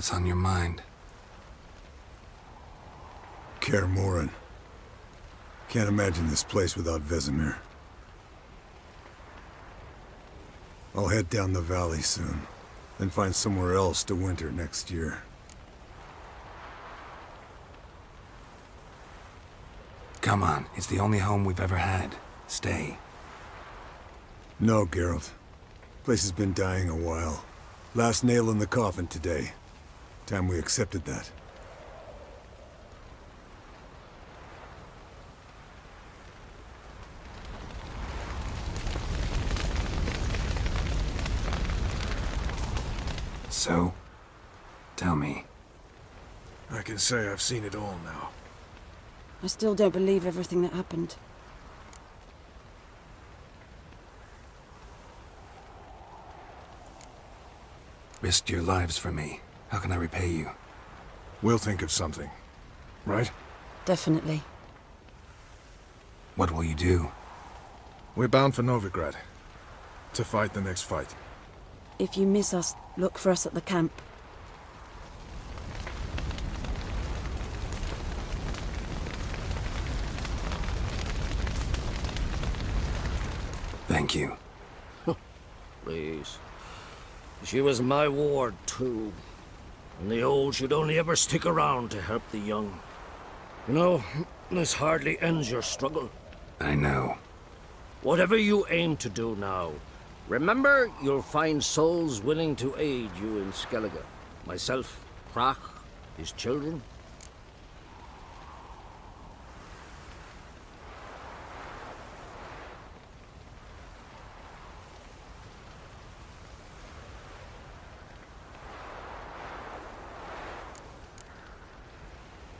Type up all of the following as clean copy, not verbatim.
What's on your mind? Kaer Morhen. Can't imagine this place without Vesemir. I'll head down the valley soon, then find somewhere else to winter next year. Come on, it's the only home we've ever had. Stay. No, Geralt. Place has been dying a while. Last nail in the coffin today. Time we accepted that. So, tell me. I can say I've seen it all now. I still don't believe everything that happened. Risked your lives for me. How can I repay you? We'll think of something. Right? Definitely. What will you do? We're bound for Novigrad. To fight the next fight. If you miss us, look for us at the camp. Thank you. Please. She was my ward, too. And the old should only ever stick around to help the young. You know, this hardly ends your struggle. I know. Whatever you aim to do now, remember you'll find souls willing to aid you in Skellige. Myself, Krach, his children.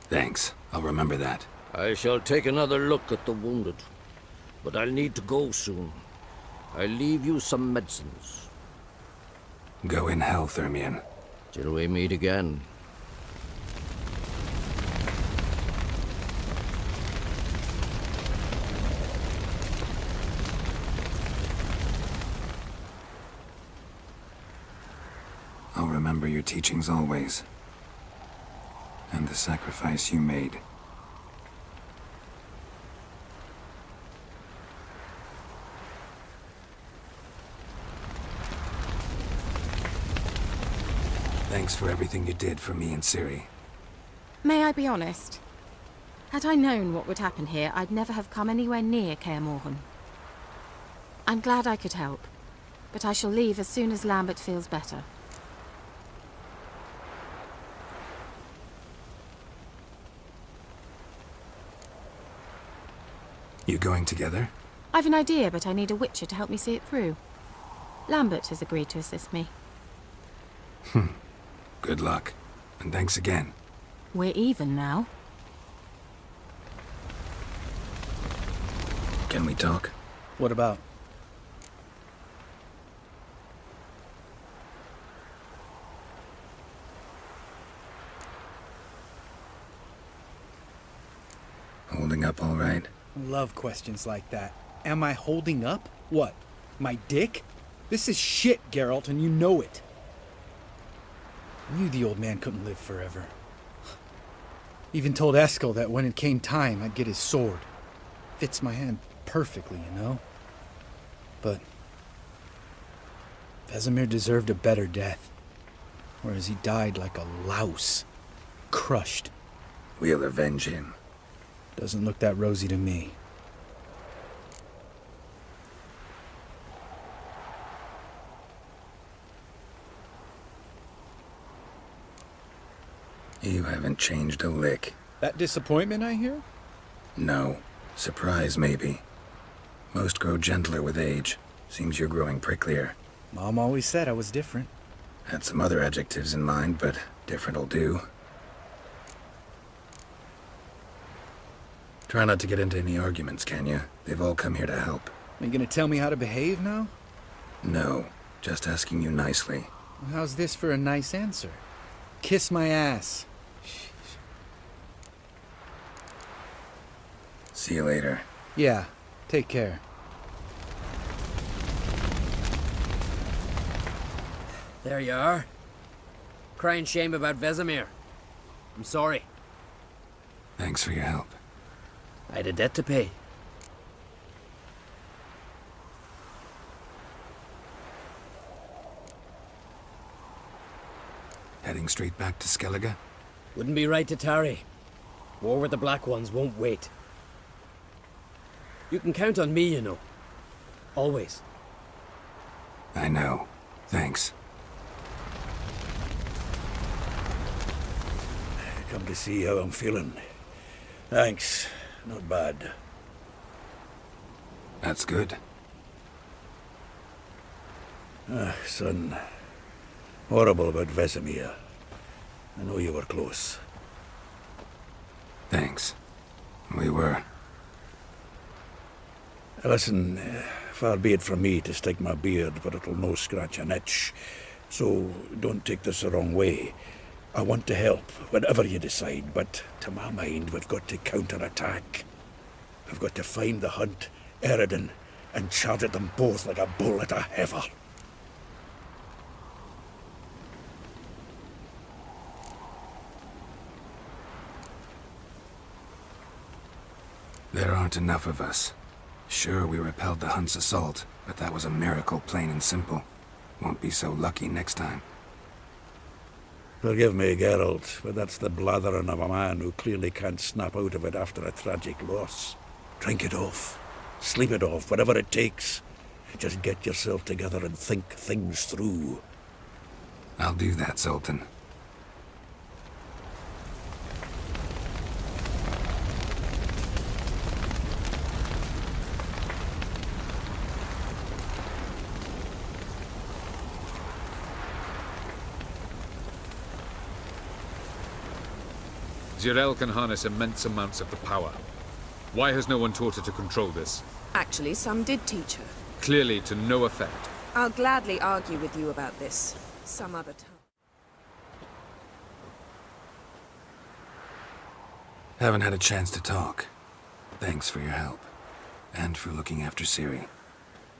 Thanks. I'll remember that. I shall take another look at the wounded. But I'll need to go soon. I'll leave you some medicines. Go in hell, Thermian. Till we meet again. I'll remember your teachings always. And the sacrifice you made. Thanks for everything you did for me and Ciri. May I be honest? Had I known what would happen here, I'd never have come anywhere near Kaer Morhen. I'm glad I could help, but I shall leave as soon as Lambert feels better. You going together? I've an idea, but I need a witcher to help me see it through. Lambert has agreed to assist me. Good luck. And thanks again. We're even now. Can we talk? What about? Holding up all right? Love questions like that. Am I holding up? What? My dick? This is shit, Geralt, and you know it. I knew the old man couldn't live forever. Even told Eskel that when it came time, I'd get his sword. Fits my hand perfectly, you know? But Vesemir deserved a better death. Whereas he died like a louse. Crushed. We'll avenge him. Doesn't look that rosy to me. You haven't changed a lick. That disappointment I hear? No. Surprise, maybe. Most grow gentler with age. Seems you're growing pricklier. Mom always said I was different. Had some other adjectives in mind, but different'll do. Try not to get into any arguments, can you? They've all come here to help. Are you gonna tell me how to behave now? No. Just asking you nicely. Well, how's this for a nice answer? Kiss my ass. See you later. Yeah, take care. There you are. crying shame about Vesemir. I'm sorry. Thanks for your help. I had a debt to pay. Heading straight back to Skellige? Wouldn't be right to tarry. War with the Black Ones won't wait. You can count on me, you know. Always. I know. Thanks. Come to see how I'm feeling. Thanks. Not bad. That's good. Son. Horrible about Vesemir. I know you were close. Thanks. We were. Listen, far be it from me to stick my beard, but it'll no scratch an itch. So don't take this the wrong way. I want to help, whatever you decide, but to my mind, we've got to counterattack. We've got to find the Hunt, Eridan, and charge at them both like a bull at a heifer. There aren't enough of us. Sure, we repelled the Hunt's assault, but that was a miracle, plain and simple. Won't be so lucky next time. Forgive me, Geralt, but that's the blathering of a man who clearly can't snap out of it after a tragic loss. Drink it off. Sleep it off, whatever it takes. Just get yourself together and think things through. I'll do that, Zoltan. Zirel can harness immense amounts of the power. Why has no one taught her to control this? Actually, some did teach her. Clearly to no effect. I'll gladly argue with you about this some other time. Haven't had a chance to talk. Thanks for your help. And for looking after Ciri.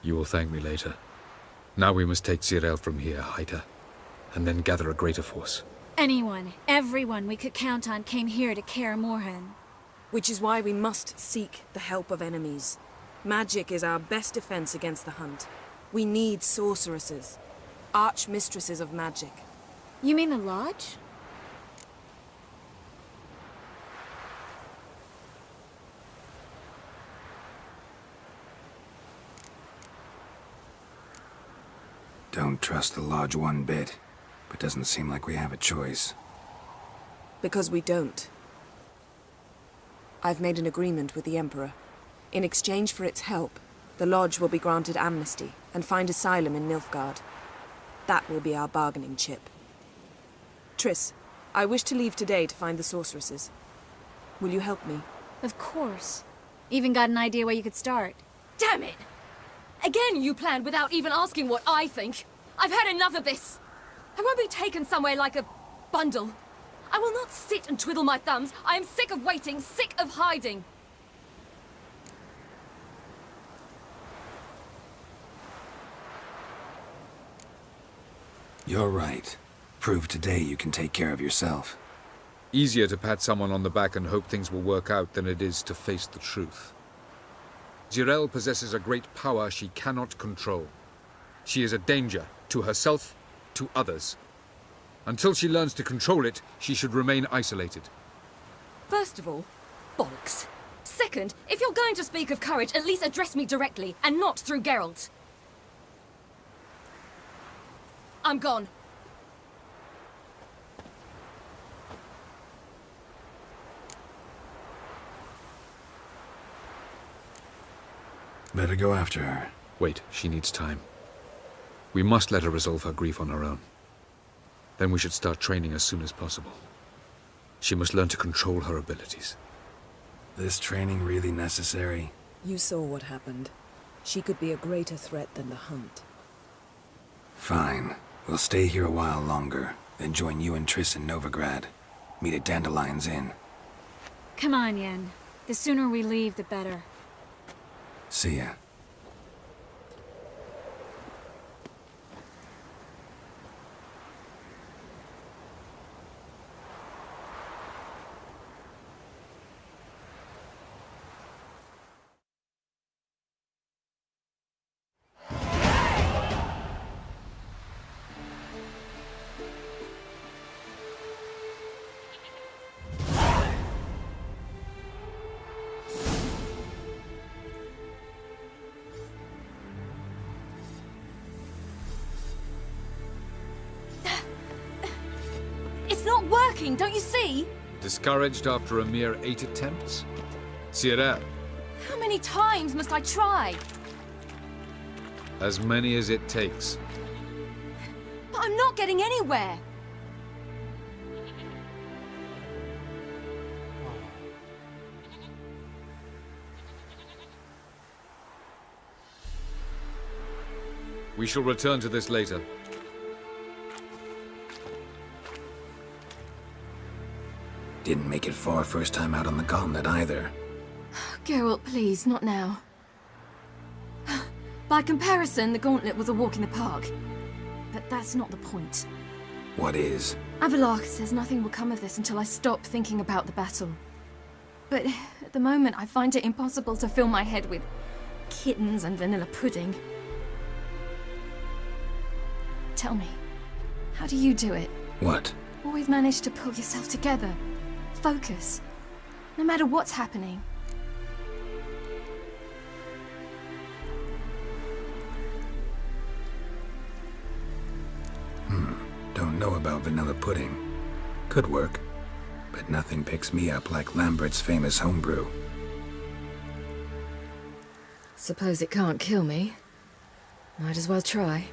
You will thank me later. Now we must take Zirel from here, hide her, and then gather a greater force. Anyone, everyone we could count on came here to Kaer Morhen. Which is why we must seek the help of enemies. Magic is our best defense against the Hunt. We need sorceresses. Archmistresses of magic. You mean the Lodge? Don't trust the Lodge one bit. But doesn't seem like we have a choice. Because we don't. I've made an agreement with the Emperor. In exchange for its help, the Lodge will be granted amnesty and find asylum in Nilfgaard. That will be our bargaining chip. Triss, I wish to leave today to find the sorceresses. Will you help me? Of course. Even got an idea where you could start. Damn it! Again you planned without even asking what I think. I've had enough of this. I won't be taken somewhere like a bundle. I will not sit and twiddle my thumbs. I am sick of waiting, sick of hiding. You're right. Prove today you can take care of yourself. Easier to pat someone on the back and hope things will work out than it is to face the truth. Zirel possesses a great power she cannot control. She is a danger to herself, to others. Until she learns to control it, she should remain isolated. First of all, bollocks. Second, if you're going to speak of courage, at least address me directly, and not through Geralt. I'm gone. Better go after her. Wait, she needs time. We must let her resolve her grief on her own. Then we should start training as soon as possible. She must learn to control her abilities. This training really necessary? You saw what happened. She could be a greater threat than the Hunt. Fine. We'll stay here a while longer, then join you and Triss in Novigrad. Meet at Dandelion's Inn. Come on, Yen. The sooner we leave, the better. See ya. It's not working, don't you see? Discouraged after a mere 8 attempts? Cyril, How many times must I try? as many as it takes. But I'm not getting anywhere. We shall return to this later. Didn't make it far first time out on the gauntlet either. Geralt, please, not now. By comparison, the gauntlet was a walk in the park. But that's not the point. What is? Avallac'h says nothing will come of this until I stop thinking about the battle. But at the moment, I find it impossible to fill my head with kittens and vanilla pudding. Tell me, how do you do it? What? Always manage to pull yourself together. Focus. No matter what's happening. Don't know about vanilla pudding. Could work. But nothing picks me up like Lambert's famous homebrew. Suppose it can't kill me. Might as well try.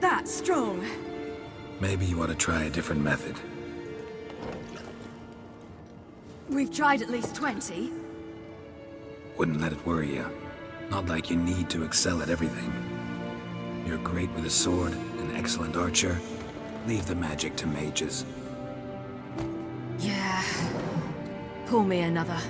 That's strong. Maybe you ought to try a different method. We've tried at least 20. Wouldn't let it worry you. Not like you need to excel at everything. You're great with a sword, an excellent archer. Leave the magic to mages. Yeah. Pull me another.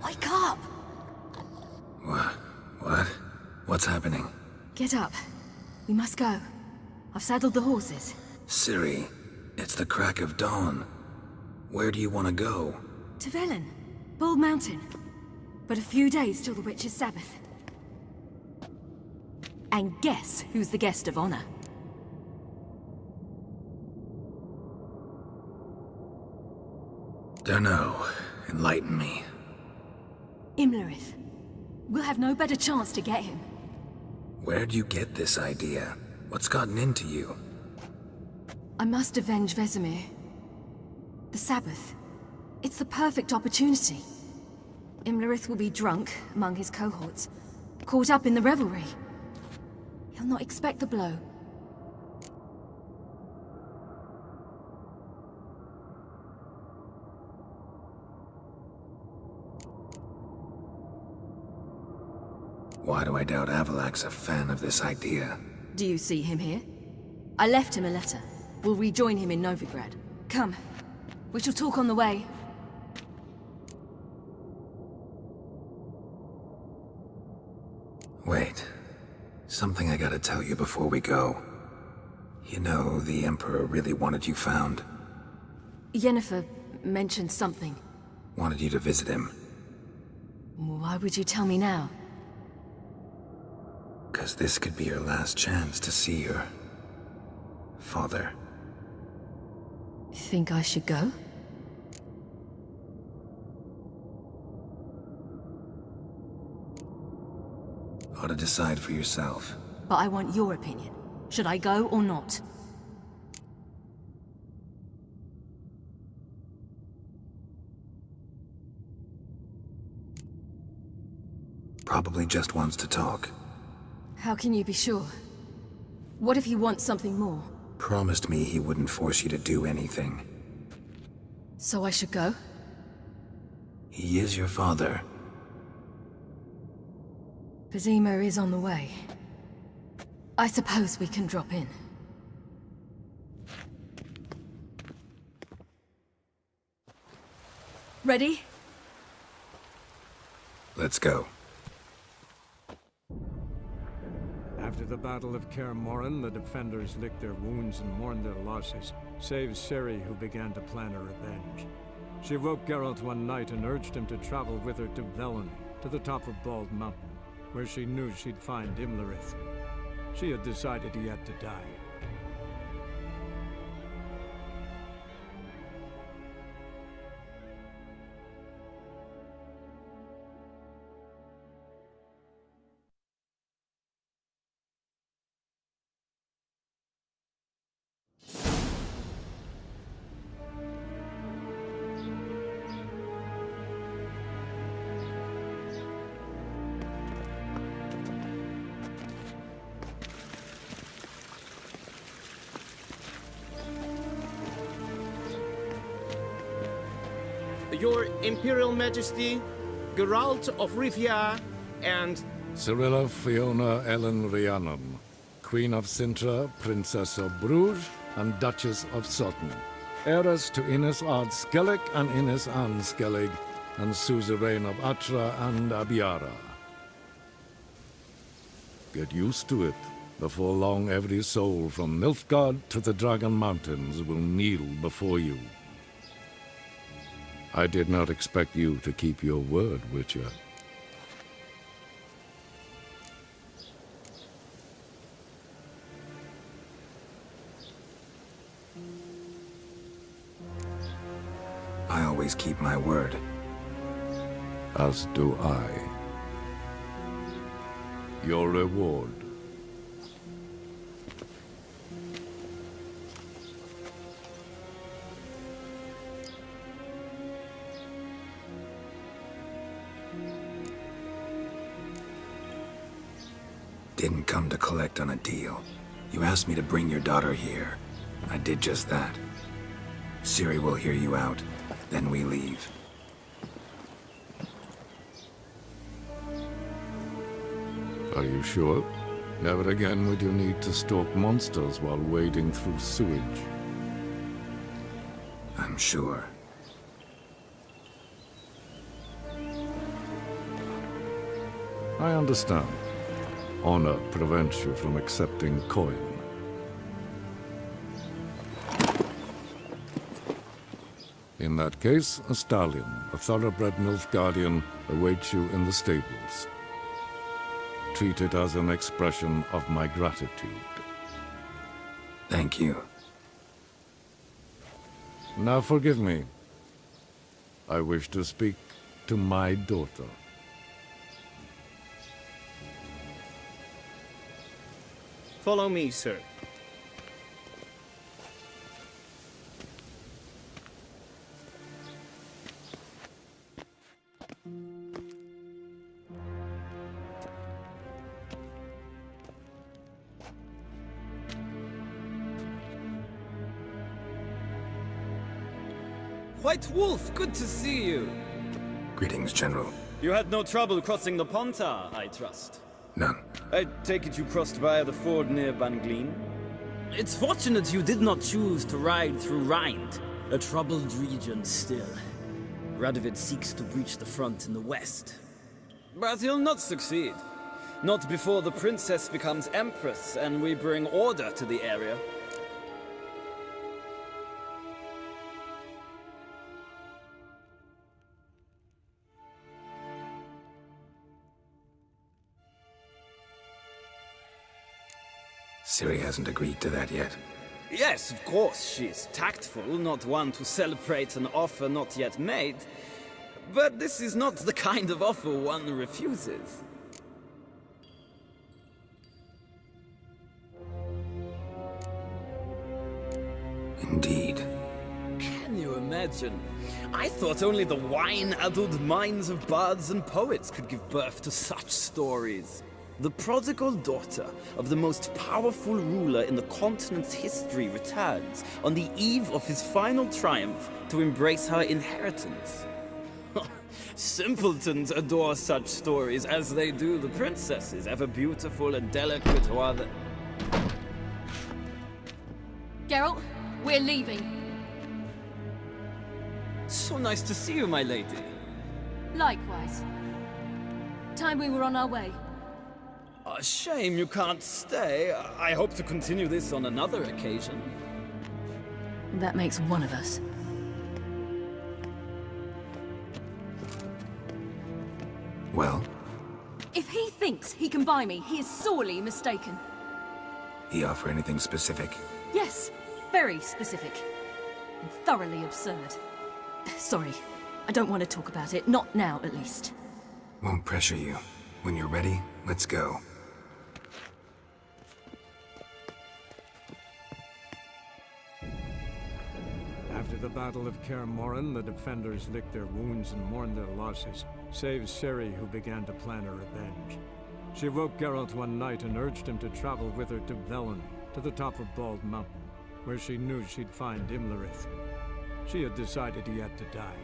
Wake up! What? What's happening? Get up. We must go. I've saddled the horses. Ciri, it's the crack of dawn. Where do you want to go? To Velen. Bald Mountain. But a few days till the Witch's Sabbath. And guess who's the guest of honor? Dunno. Enlighten me. Imlerith. We'll have no better chance to get him. Where'd you get this idea? What's gotten into you? I must avenge Vesemir. The Sabbath. It's the perfect opportunity. Imlerith will be drunk among his cohorts, caught up in the revelry. He'll not expect the blow. Why do I doubt Avallac'h's a fan of this idea? Do you see him here? I left him a letter. We'll rejoin him in Novigrad. Come. We shall talk on the way. Wait. Something I gotta tell you before we go. You know, the Emperor really wanted you found. Yennefer mentioned something. Wanted you to visit him. Why would you tell me now? 'Cause this could be your last chance to see your father. Think I should go? Ought to decide for yourself. But I want your opinion. Should I go or not? Probably just wants to talk. How can you be sure? What if he wants something more? Promised me he wouldn't force you to do anything. So I should go? He is your father. Vizima is on the way. I suppose we can drop in. Ready? Let's go. After the Battle of Kaer Morhen, the defenders licked their wounds and mourned their losses, save Ciri, who began to plan a revenge. She woke Geralt one night and urged him to travel with her to Velen, to the top of Bald Mountain, where she knew she'd find Imlerith. She had decided he had to die. Your Imperial Majesty, Geralt of Rivia, and... Cirilla Fiona Ellen Rhiannon, Queen of Sintra, Princess of Bruges, and Duchess of Sutton. Heiress to Innes Ard Skellig and Innes Anne Skellig, and suzerain of Atra and Abiara. Get used to it. Before long, every soul from Nilfgaard to the Dragon Mountains will kneel before you. I did not expect you to keep your word, Witcher. I always keep my word. As do I. Your reward. Didn't come to collect on a deal. You asked me to bring your daughter here. I did just that. Ciri will hear you out, then we leave. Are you sure? Never again would you need to stalk monsters while wading through sewage. I'm sure. I understand. Honor prevents you from accepting coin. In that case, a stallion, a thoroughbred Nilfgaardian, awaits you in the stables. Treat it as an expression of my gratitude. Thank you. Now forgive me. I wish to speak to my daughter. Follow me, sir. White Wolf, good to see you. Greetings, General. You had no trouble crossing the Pontar, I trust. None. I take it you crossed via the ford near Banglin? It's fortunate you did not choose to ride through Rind, a troubled region still. Radovid seeks to breach the front in the west. But he'll not succeed. Not before the princess becomes empress and we bring order to the area. Ciri hasn't agreed to that yet. Yes, of course, she's tactful, not one to celebrate an offer not yet made. But this is not the kind of offer one refuses. Indeed. Can you imagine? I thought only the wine-addled minds of bards and poets could give birth to such stories. The prodigal daughter of the most powerful ruler in the continent's history returns on the eve of his final triumph to embrace her inheritance. Simpletons adore such stories as they do the princesses, ever beautiful and delicate while the... Geralt, we're leaving. So nice to see you, my lady. Likewise. Time we were on our way. A shame you can't stay. I hope to continue this on another occasion. That makes one of us. Well? If he thinks he can buy me, he is sorely mistaken. He offer anything specific? Yes, very specific. And thoroughly absurd. Sorry, I don't want to talk about it. Not now, at least. Won't pressure you. When you're ready, let's go. After the Battle of Kaer Morhen, the defenders licked their wounds and mourned their losses, save Ciri, who began to plan her revenge. She woke Geralt one night and urged him to travel with her to Velen, to the top of Bald Mountain, where she knew she'd find Imlerith. She had decided he had to die.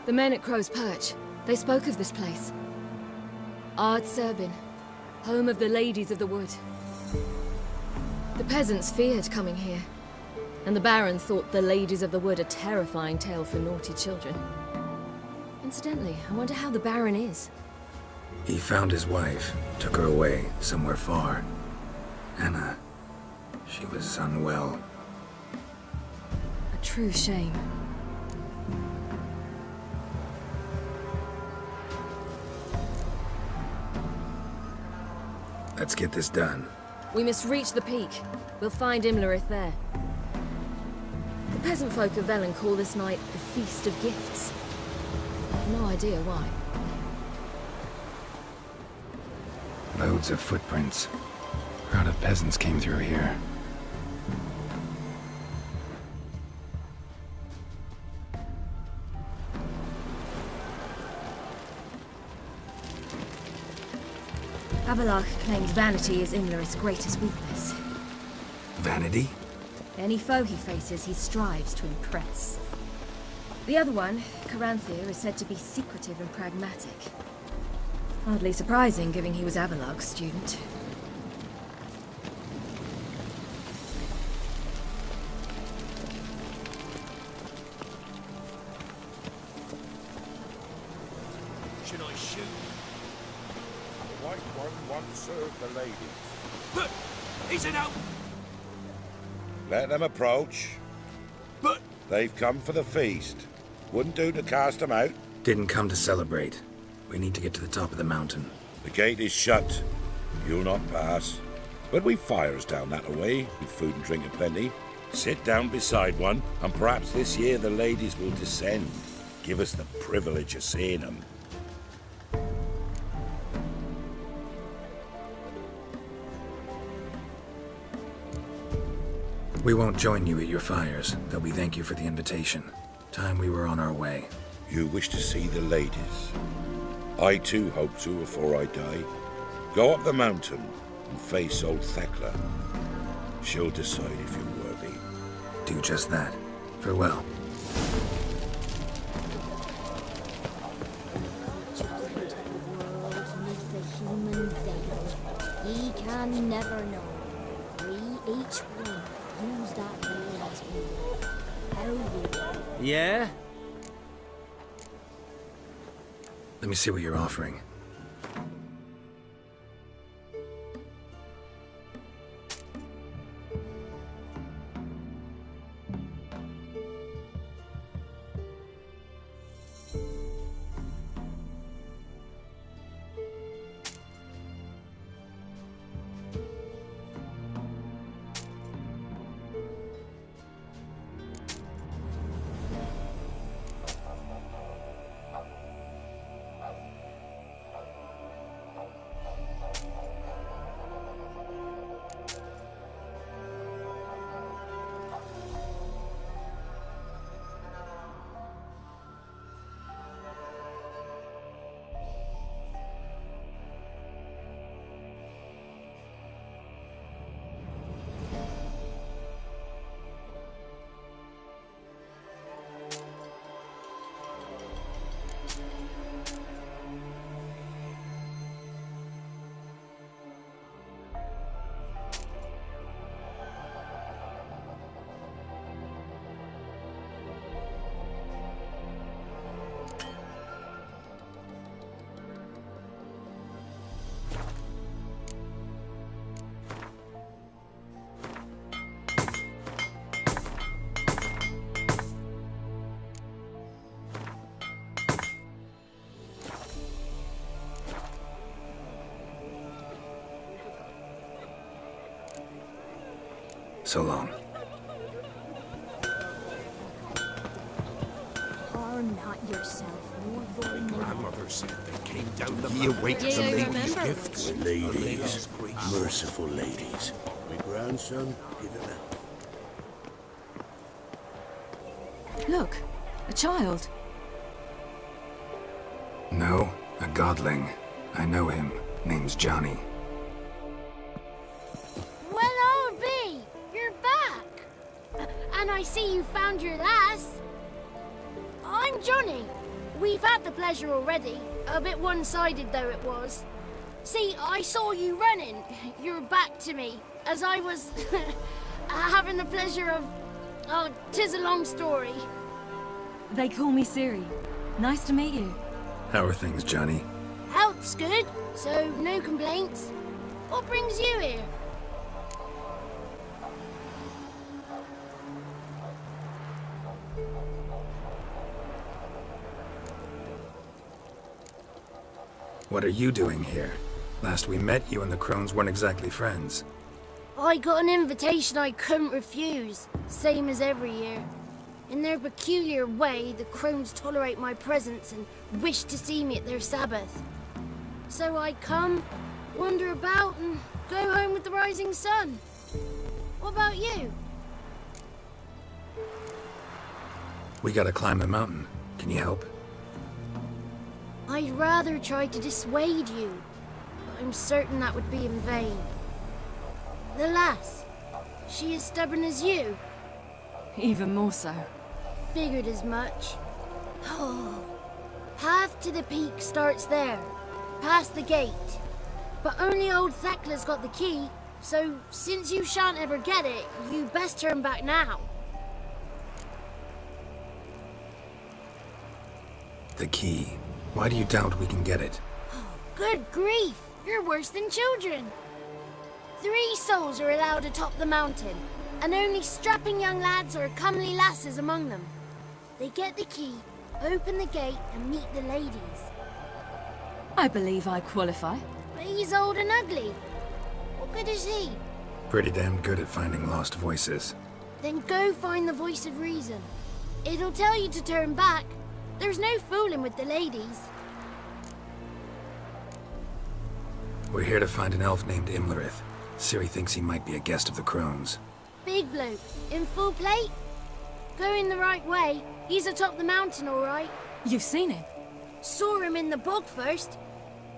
The men at Crow's Perch, they spoke of this place. Ard Serbin, home of the Ladies of the Wood. The peasants feared coming here, and the Baron thought the Ladies of the Wood a terrifying tale for naughty children. Incidentally, I wonder how the Baron is. He found his wife, took her away, somewhere far. Anna, she was unwell. A true shame. Let's get this done. We must reach the peak. We'll find Imlerith there. The peasant folk of Velen call this night the Feast of Gifts. I've no idea why. Loads of footprints. Crowd of peasants came through here. Avalach claims vanity is Imlerith's greatest weakness. Vanity? Any foe he faces, he strives to impress. The other one, Caranthir, is said to be secretive and pragmatic. Hardly surprising, given he was Avalach's student. Should I shoot? The white one once served the ladies. But he's an out. Let them approach. But they've come for the feast. Wouldn't do to cast them out. Didn't come to celebrate. We need to get to the top of the mountain. The gate is shut. You'll not pass. But we've fires down that away, with food and drink aplenty. Sit down beside one, and perhaps this year the ladies will descend. Give us the privilege of seeing them. We won't join you at your fires, though we thank you for the invitation. Time we were on our way. You wish to see the ladies. I too hope to before I die. Go up the mountain and face old Thekla. She'll decide if you're worthy. Do just that. Farewell. He can never know. We each one use that veil as we will. How we Yeah? Let me see what you're offering. So long. Harm not yourself, nor your neighbor. Grandmother said they came down the... Ye await Yeah, the I lady's remember. gifts. Ladies, Merciful ladies. My grandson, give him out. Look, a child. No, a godling. I know him. Name's Johnny. Well, old B, you're back. And I see you found your lass. I'm Johnny. We've had the pleasure already. A bit one-sided though it was. See, I saw you running. Your back to me. As I was having the pleasure of... Oh, 'tis a long story. They call me Siri. Nice to meet you. How are things, Johnny? Health's good, so no complaints. What brings you here? What are you doing here? Last we met, you and the crones weren't exactly friends. I got an invitation I couldn't refuse, same as every year. In their peculiar way, the crones tolerate my presence and wish to see me at their Sabbath. So I come, wander about, and go home with the rising sun. What about you? We gotta climb the mountain. Can you help? I'd rather try to dissuade you, but I'm certain that would be in vain. The lass, she as stubborn as you? Even more so. Figured as much. Oh, path to the peak starts there, past the gate. But only old Thekla's got the key, so since you shan't ever get it, you best turn back now. The key. Why do you doubt we can get it? Good grief, you're worse than children. 3 souls are allowed atop the mountain, and only strapping young lads or comely lasses among them. They get the key, open the gate, and meet the ladies. I believe I qualify. But he's old and ugly. What good is he? Pretty damn good at finding lost voices. Then go find the voice of reason. It'll tell you to turn back. There's no fooling with the ladies. We're here to find an elf named Imlerith. Ciri thinks he might be a guest of the crones. Big bloke, in full plate? Going the right way. He's atop the mountain, all right. You've seen him? Saw him in the bog first.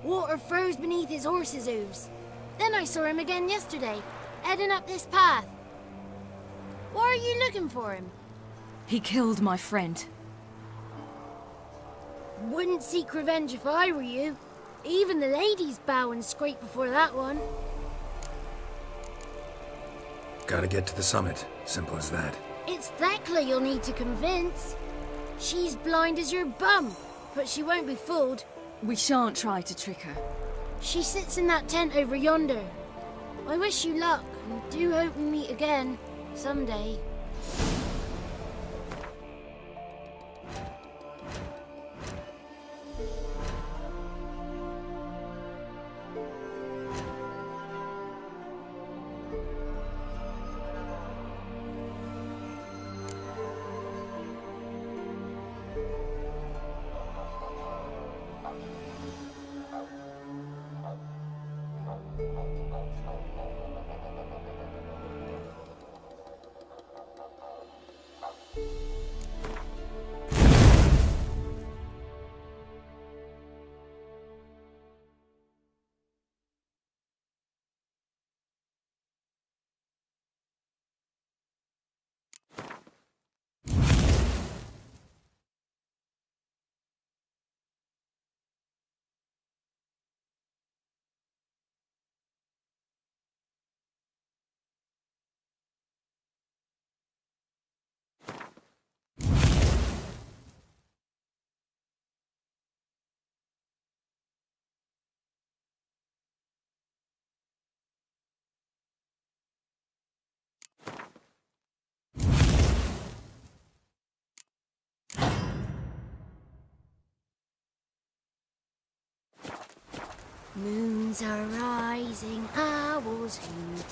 Water froze beneath his horse's hooves. Then I saw him again yesterday, heading up this path. Why are you looking for him? He killed my friend. Wouldn't seek revenge if I were you. Even the ladies bow and scrape before that one. Gotta get to the summit. Simple as that. It's Thekla you'll need to convince. She's blind as your bum, but she won't be fooled. We shan't try to trick her. She sits in that tent over yonder. I wish you luck, and do hope we meet again, someday. Moons are rising, owls hoot,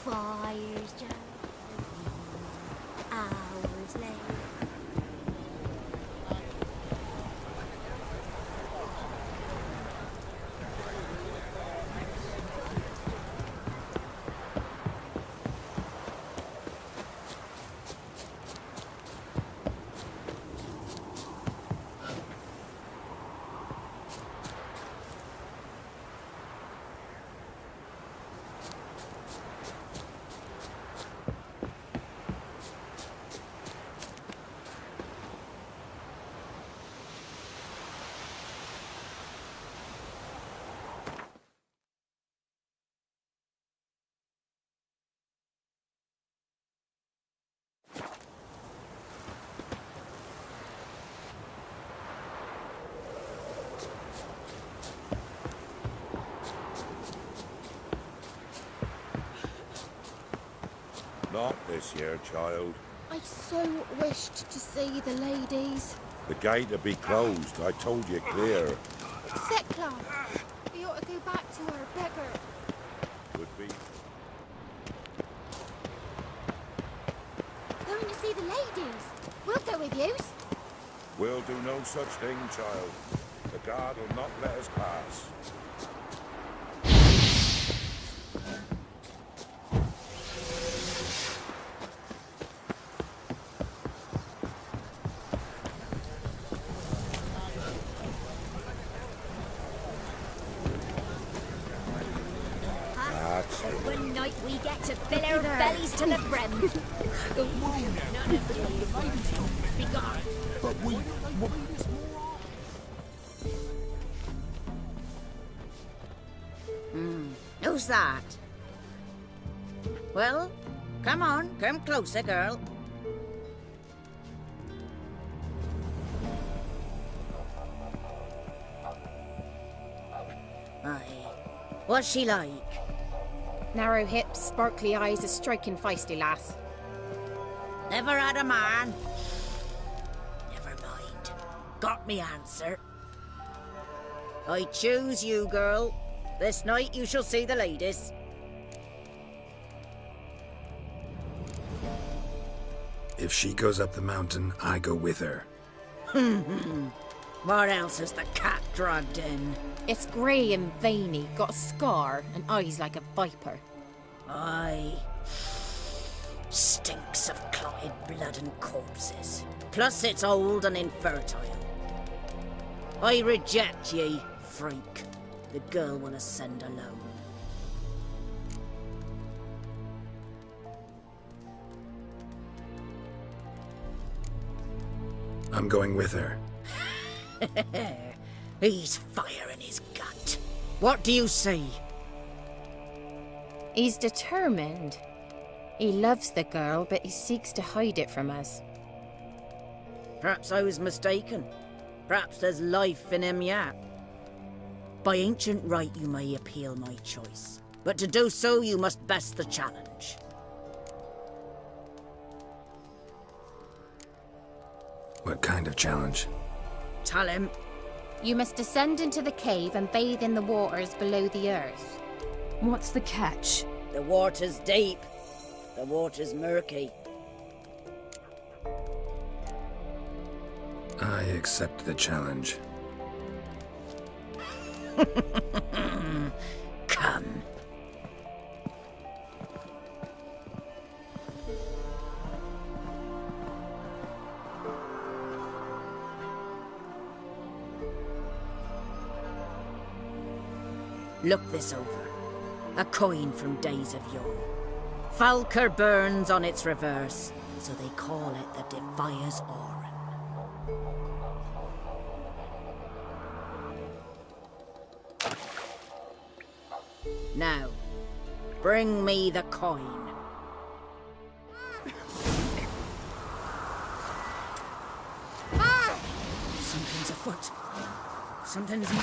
fires just... Not this year, child. I so wished to see the ladies. The gate will be closed. I told you clear. Thekla, we ought to go back to our beggar. Would be. Going to see the ladies. We'll go with yous. We'll do no such thing, child. The guard will not let us pass. One night we get to fill our bellies to the brim. None of you. Be gone. But we... Who's that? Well, come on, come closer, girl. Aye. What's she like? Narrow hips, sparkly eyes, a striking feisty lass. Never had a man. Never mind. Got me answer. I choose you, girl. This night you shall see the ladies. If she goes up the mountain, I go with her. What else is the cat dragged in? It's grey and veiny, got a scar, and eyes like a viper. Aye. Stinks of clotted blood and corpses. Plus it's old and infertile. I reject ye, freak. The girl will ascend alone. I'm going with her. He's fire in his gut. What do you say? He's determined. He loves the girl, but he seeks to hide it from us. Perhaps I was mistaken. Perhaps there's life in him yet. By ancient right you may appeal my choice, but to do so you must best the challenge. What kind of challenge? Tell him. You must descend into the cave and bathe in the waters below the earth. What's the catch? The water's deep. The water's murky. I accept the challenge. Come. Look this over. A coin from days of yore. Falker burns on its reverse, so they call it the Defier's Oran. Now, bring me the coin. Something's afoot. Something's new.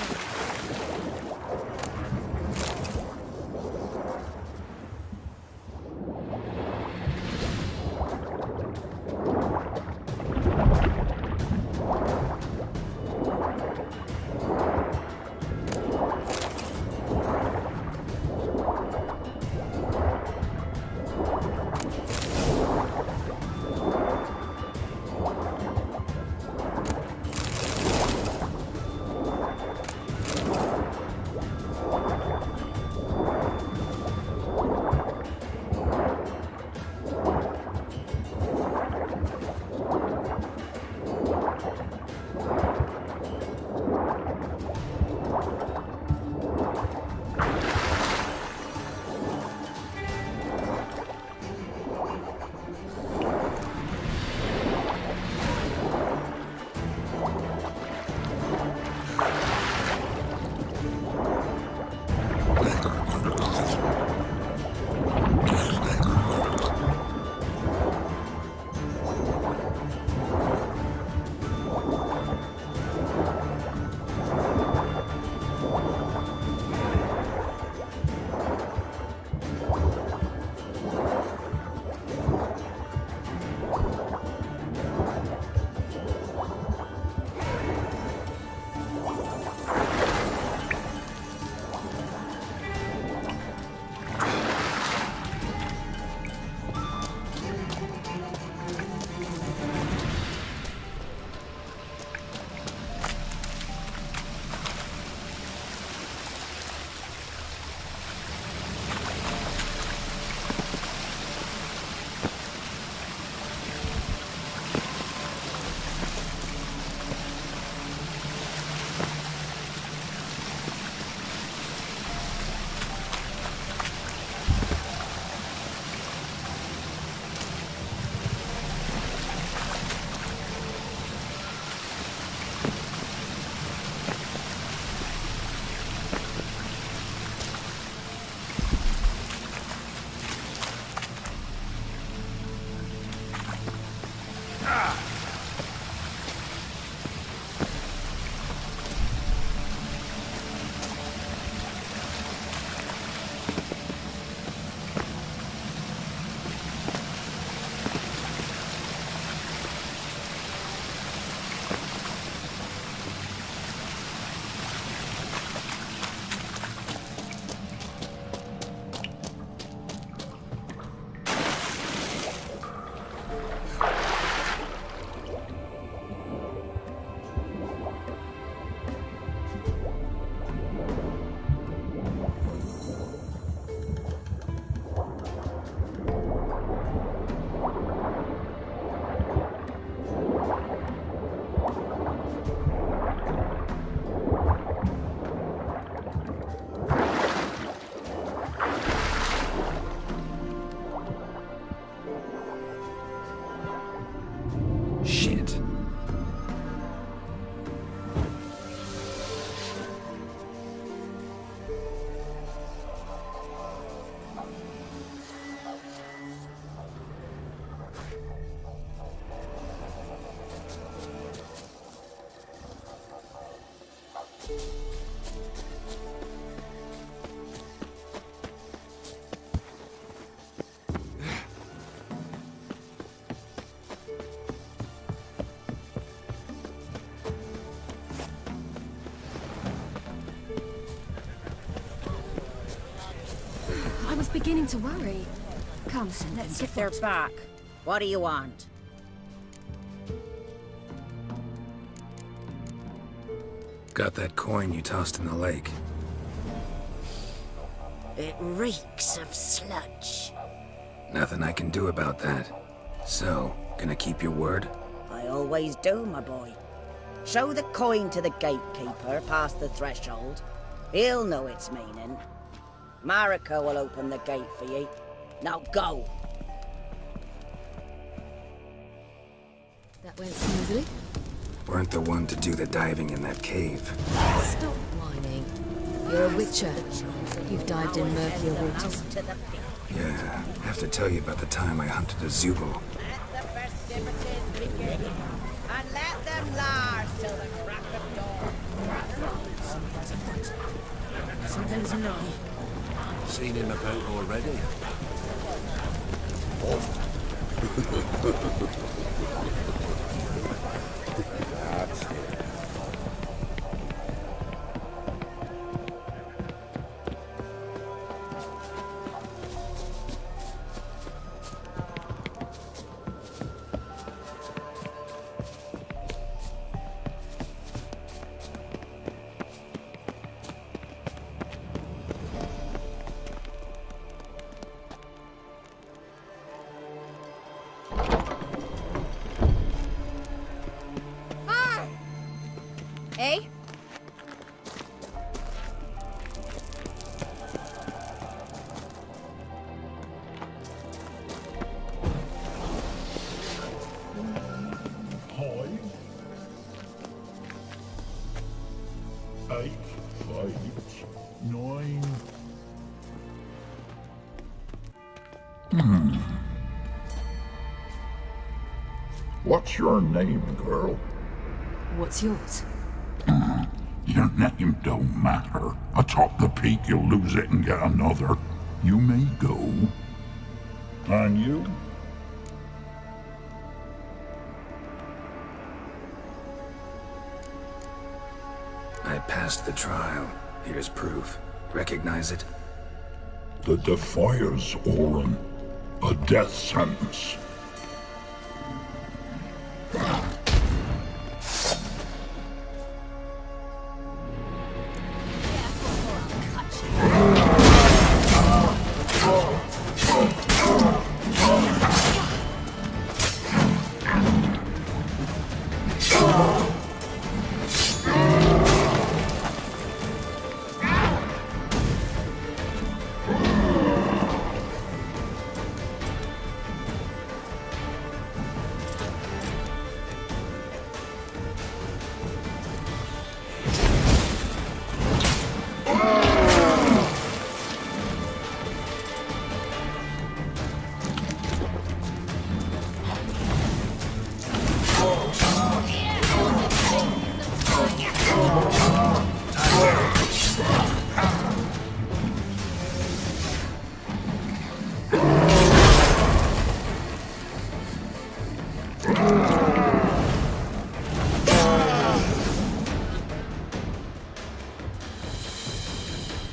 reason to worry. Come, let's If they're back, what do you want? Got that coin you tossed in the lake. It reeks of sludge. Nothing I can do about that. So, gonna keep your word? I always do, my boy. Show the coin to the gatekeeper past the threshold. He'll know its meaning. Marika will open the gate for you. Now go! That went smoothly. Weren't the one to do the diving in that cave. Stop whining. You're a witcher. You've dived in murkier waters. Yeah, have to tell you about the time I hunted a Zubul. Let the festivities begin. And let them last till the crack of dawn. Something's wrong. Seen him about already? That's it. Eh? What's your name, girl? What's yours? Your name don't matter. Atop the peak, you'll lose it and get another. You may go. And you? I passed the trial. Here's proof. Recognize it? The Defier's Orin. A death sentence.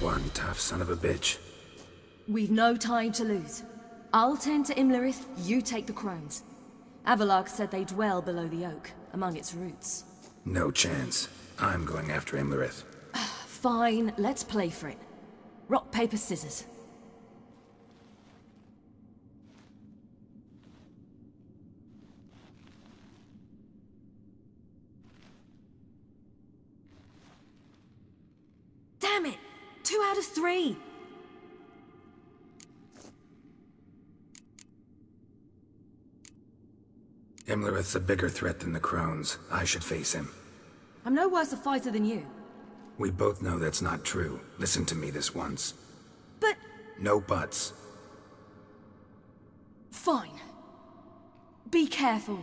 One tough son of a bitch. We've no time to lose. I'll tend to Imlerith, you take the crones. Avalark said they dwell below the oak, among its roots. No chance. I'm going after Imlerith. Fine, let's play for it. Rock, paper, scissors. Damn it! 2 out of 3! Imlerith's a bigger threat than the crones. I should face him. I'm no worse a fighter than you. We both know that's not true. Listen to me this once. But... No buts. Fine. Be careful.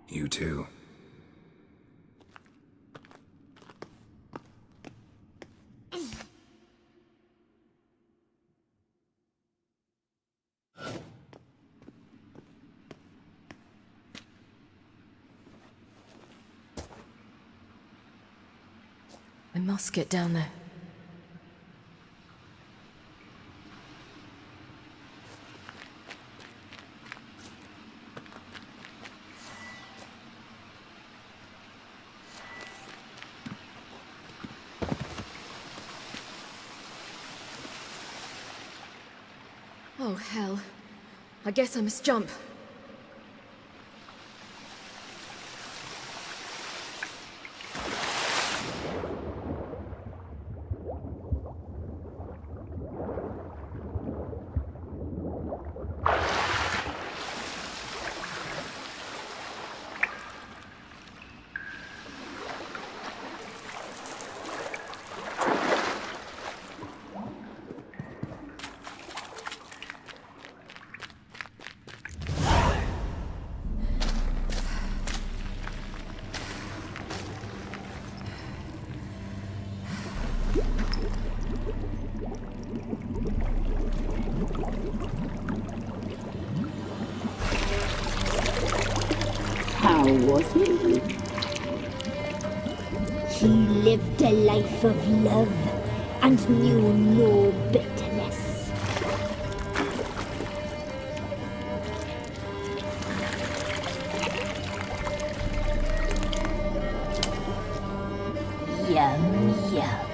You too. I must get down there. Oh, hell. I guess I must jump. How was he? He lived a life of love and knew no bitterness. Yum, yum.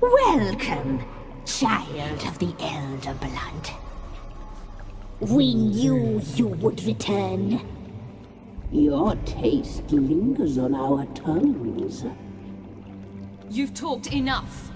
Welcome, child of the Elder Blood. We knew you would return. Your taste lingers on our tongues. You've talked enough.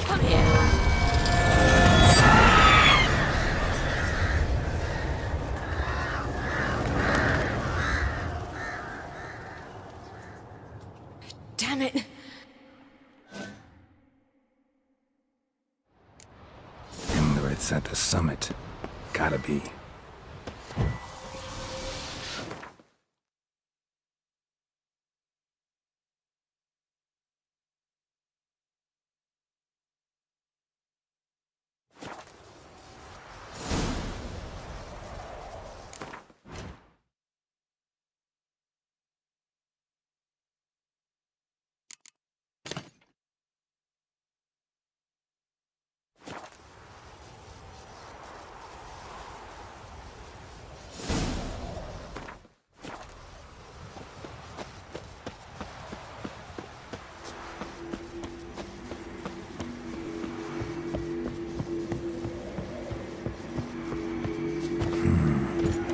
Come here. Damn it! Whether it's at the summit. Gotta be.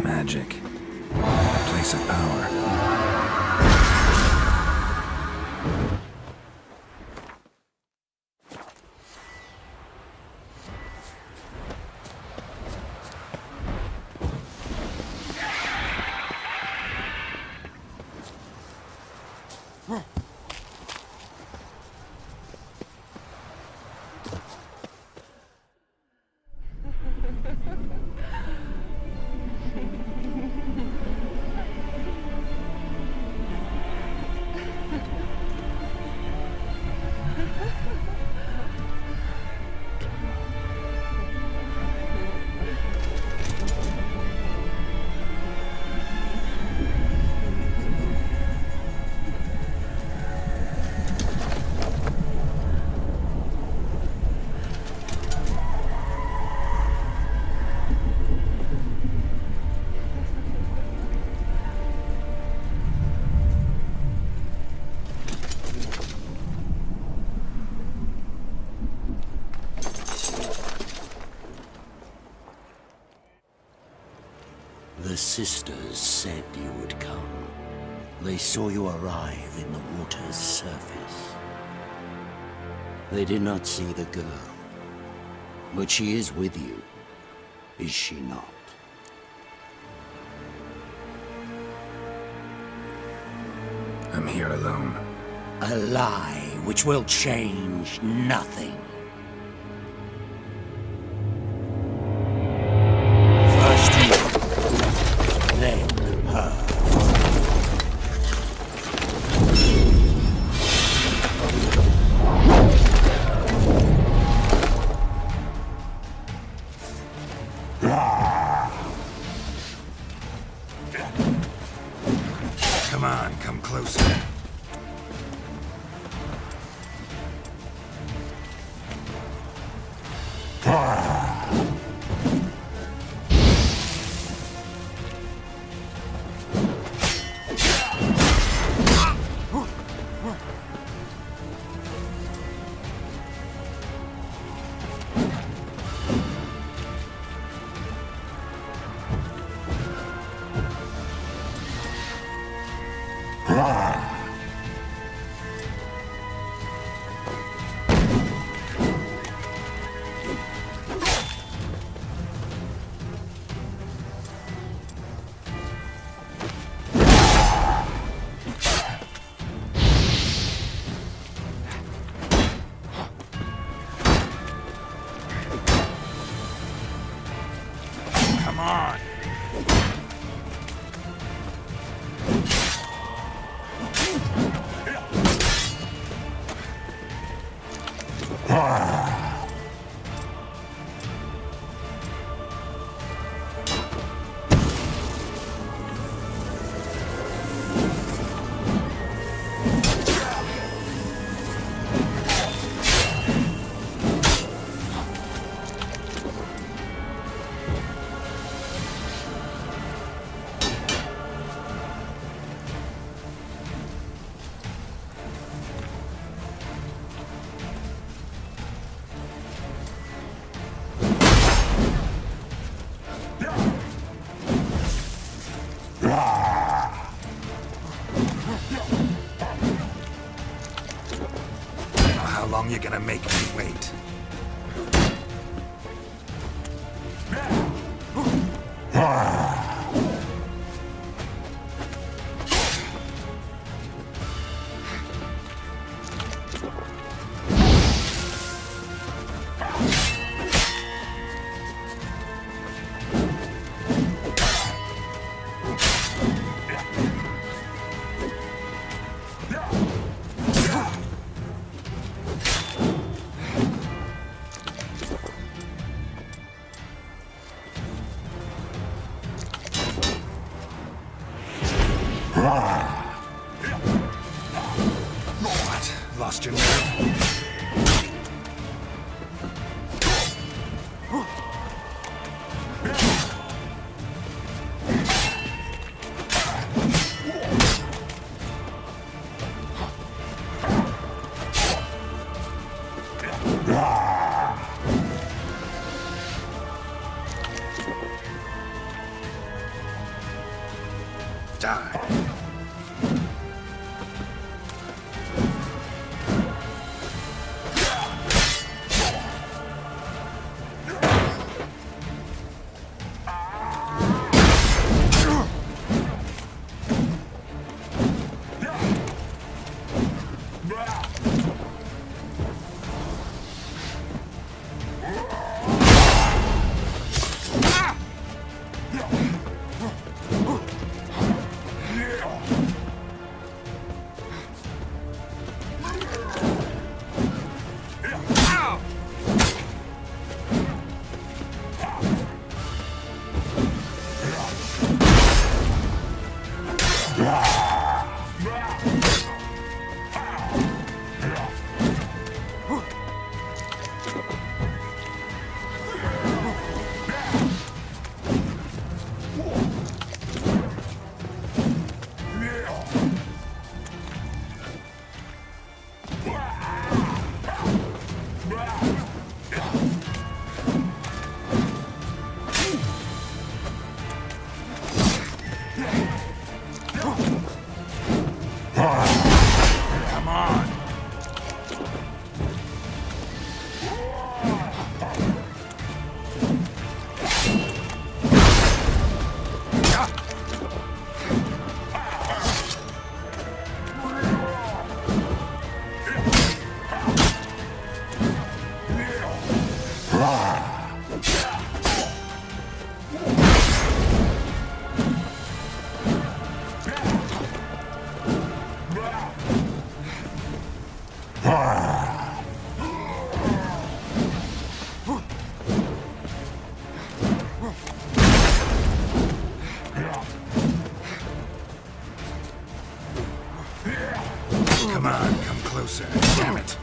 Magic. Place of power. The sisters said you would come. They saw you arrive in the water's surface. They did not see the girl. But she is with you, is she not? I'm here alone. A lie which will change nothing. First you, then her. Come on, come closer. Come on. long you gonna make me wait? What? Lost your nerve? Die. Come on. Come on, come closer. Damn it.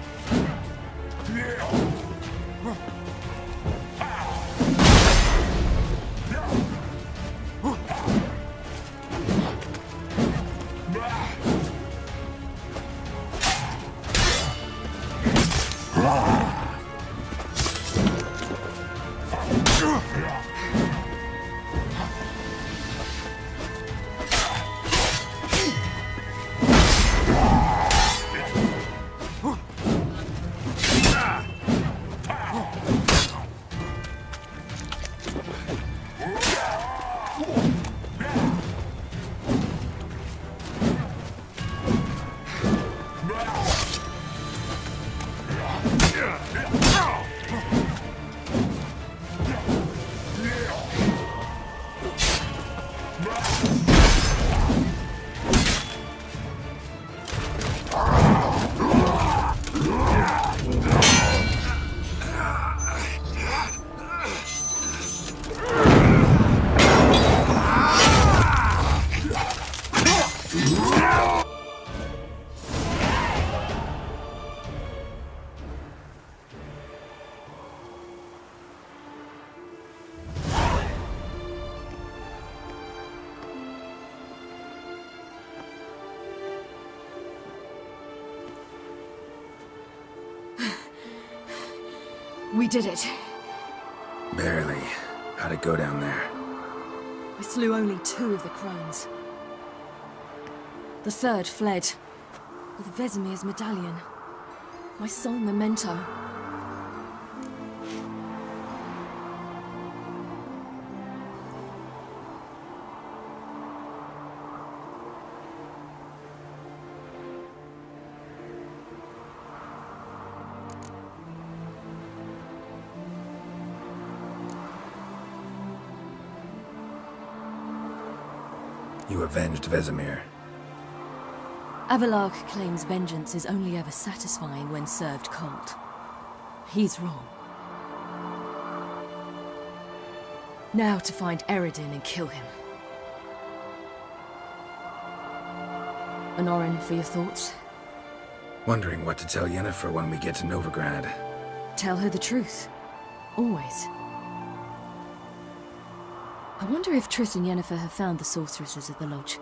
We did it. Barely. How'd it go down there? I slew only 2 of the crones. The third fled with Vesemir's medallion. My sole memento. You avenged Vesemir. Avelarch claims vengeance is only ever satisfying when served cold. He's wrong. Now to find Eredin and kill him. Honorin, for your thoughts? Wondering what to tell Yennefer when we get to Novigrad. Tell her the truth. Always. I wonder if Triss and Yennefer have found the sorceresses at the lodge.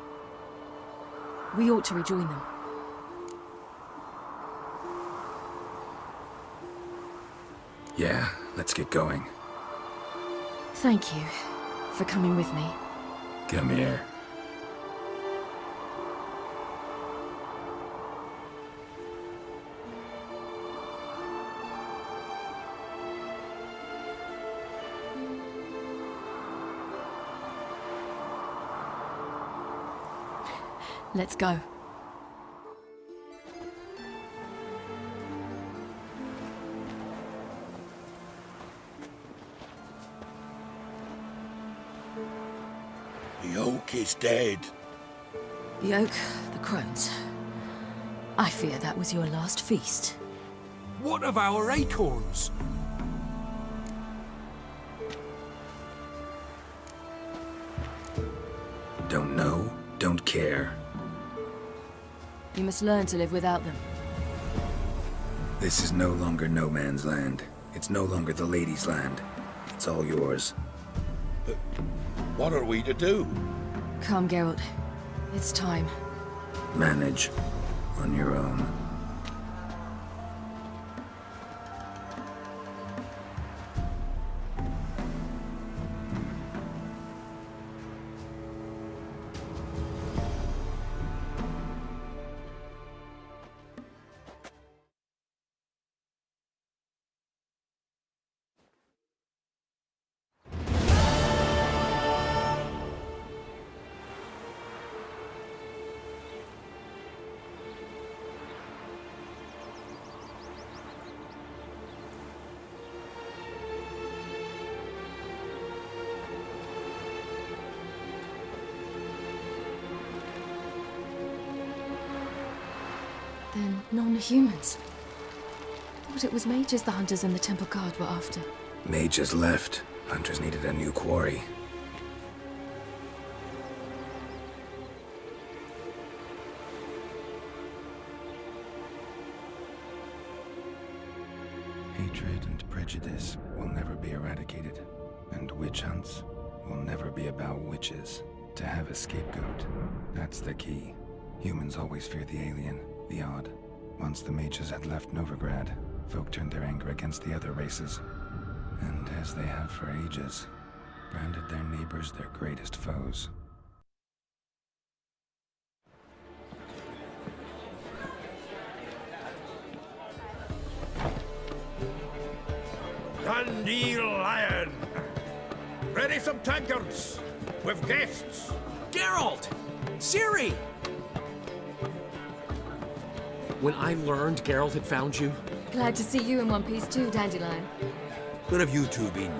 We ought to rejoin them. Yeah, let's get going. Thank you for coming with me. Come here. Let's go. The oak is dead. The oak, the crones. I fear that was your last feast. What of our acorns? Don't know, don't care. You must learn to live without them. This is no longer no man's land. It's no longer the lady's land. It's all yours. But what are we to do? Come, Geralt. It's time. Manage on your own. Then non-humans. Thought it was mages the hunters and the temple guard were after. Mages left. Hunters needed a new quarry. Hatred and prejudice will never be eradicated. And witch hunts will never be about witches. To have a scapegoat, that's the key. Humans always fear the alien, the odd. Once the mages had left Novigrad, folk turned their anger against the other races. And as they have for ages, branded their neighbors their greatest foes. Dandelion! Ready some tankards! With guests! Geralt! Ciri! When I learned Geralt had found you... Glad to see you in one piece too, Dandelion. Where have you two been?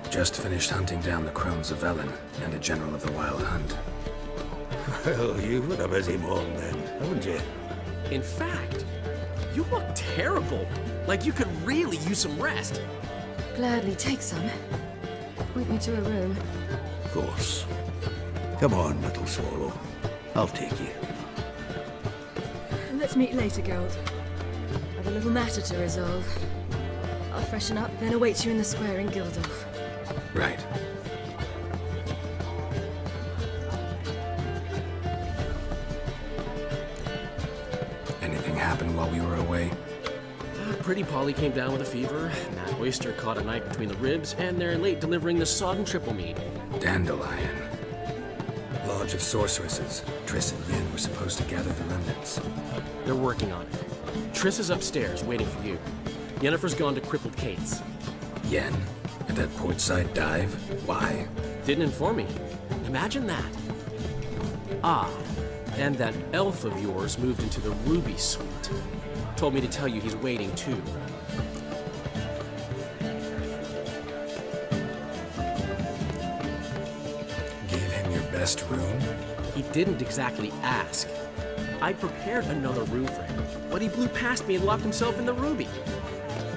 Just finished hunting down the crones of Velen and a general of the Wild Hunt. Well, you've had a busy morning then, haven't you? In fact, you look terrible. Like you could really use some rest. Gladly take some. Point me to a room. Of course. Come on, little swallow. I'll take you. Let's meet later, Geralt. I've a little matter to resolve. I'll freshen up, then await you in the square in Gildorf. Right. Anything happen while we were away? Pretty Polly came down with a fever, Matt Oyster caught a knife between the ribs, and they're late delivering the sodden triple meat. Dandelion. Lodge of Sorceresses. Triss and Yen were supposed to gather the remnants. They're working on it. Triss is upstairs, waiting for you. Yennefer's gone to crippled Kate's. Yen? At that portside dive? Why? Didn't inform me. Imagine that. Ah, and that elf of yours moved into the Ruby Suite. Told me to tell you he's waiting too. Gave him your best room? He didn't exactly ask. I prepared another room for him, but he blew past me and locked himself in the Ruby.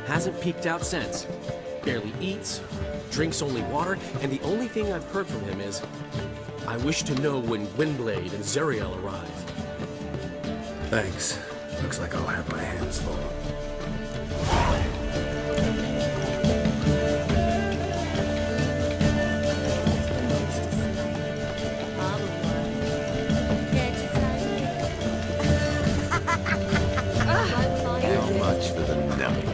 Hasn't peeked out since. Barely eats, drinks only water, and the only thing I've heard from him is, I wish to know when Windblade and Zeriel arrive. Thanks. Looks like I'll have my hands full. How much for the nugget?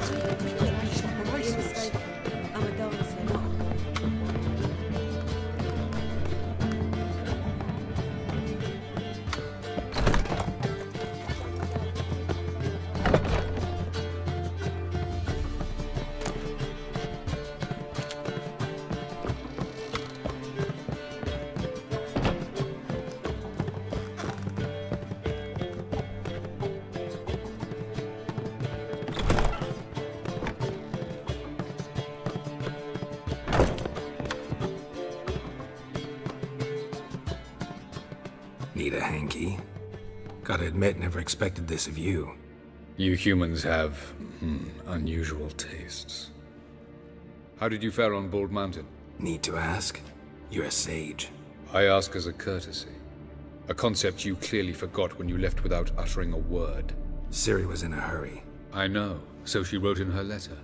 Need a hanky? Gotta admit, never expected this of you. You humans have unusual tastes. How did you fare on Bald Mountain? Need to ask? You're a sage. I ask as a courtesy. A concept you clearly forgot when you left without uttering a word. Ciri was in a hurry. I know, so she wrote in her letter.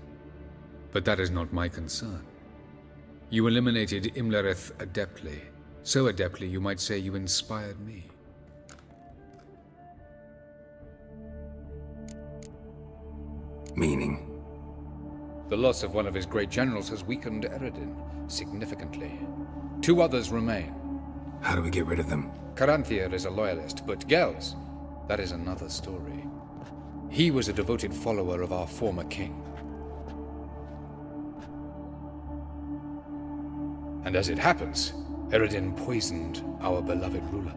But that is not my concern. You eliminated Imlerith adeptly. So adeptly, you might say you inspired me. Meaning? The loss of one of his great generals has weakened Eredin significantly. 2 others remain. How do we get rid of them? Caranthir is a loyalist, but Gels, that is another story. He was a devoted follower of our former king. And as it happens, Eredin poisoned our beloved ruler.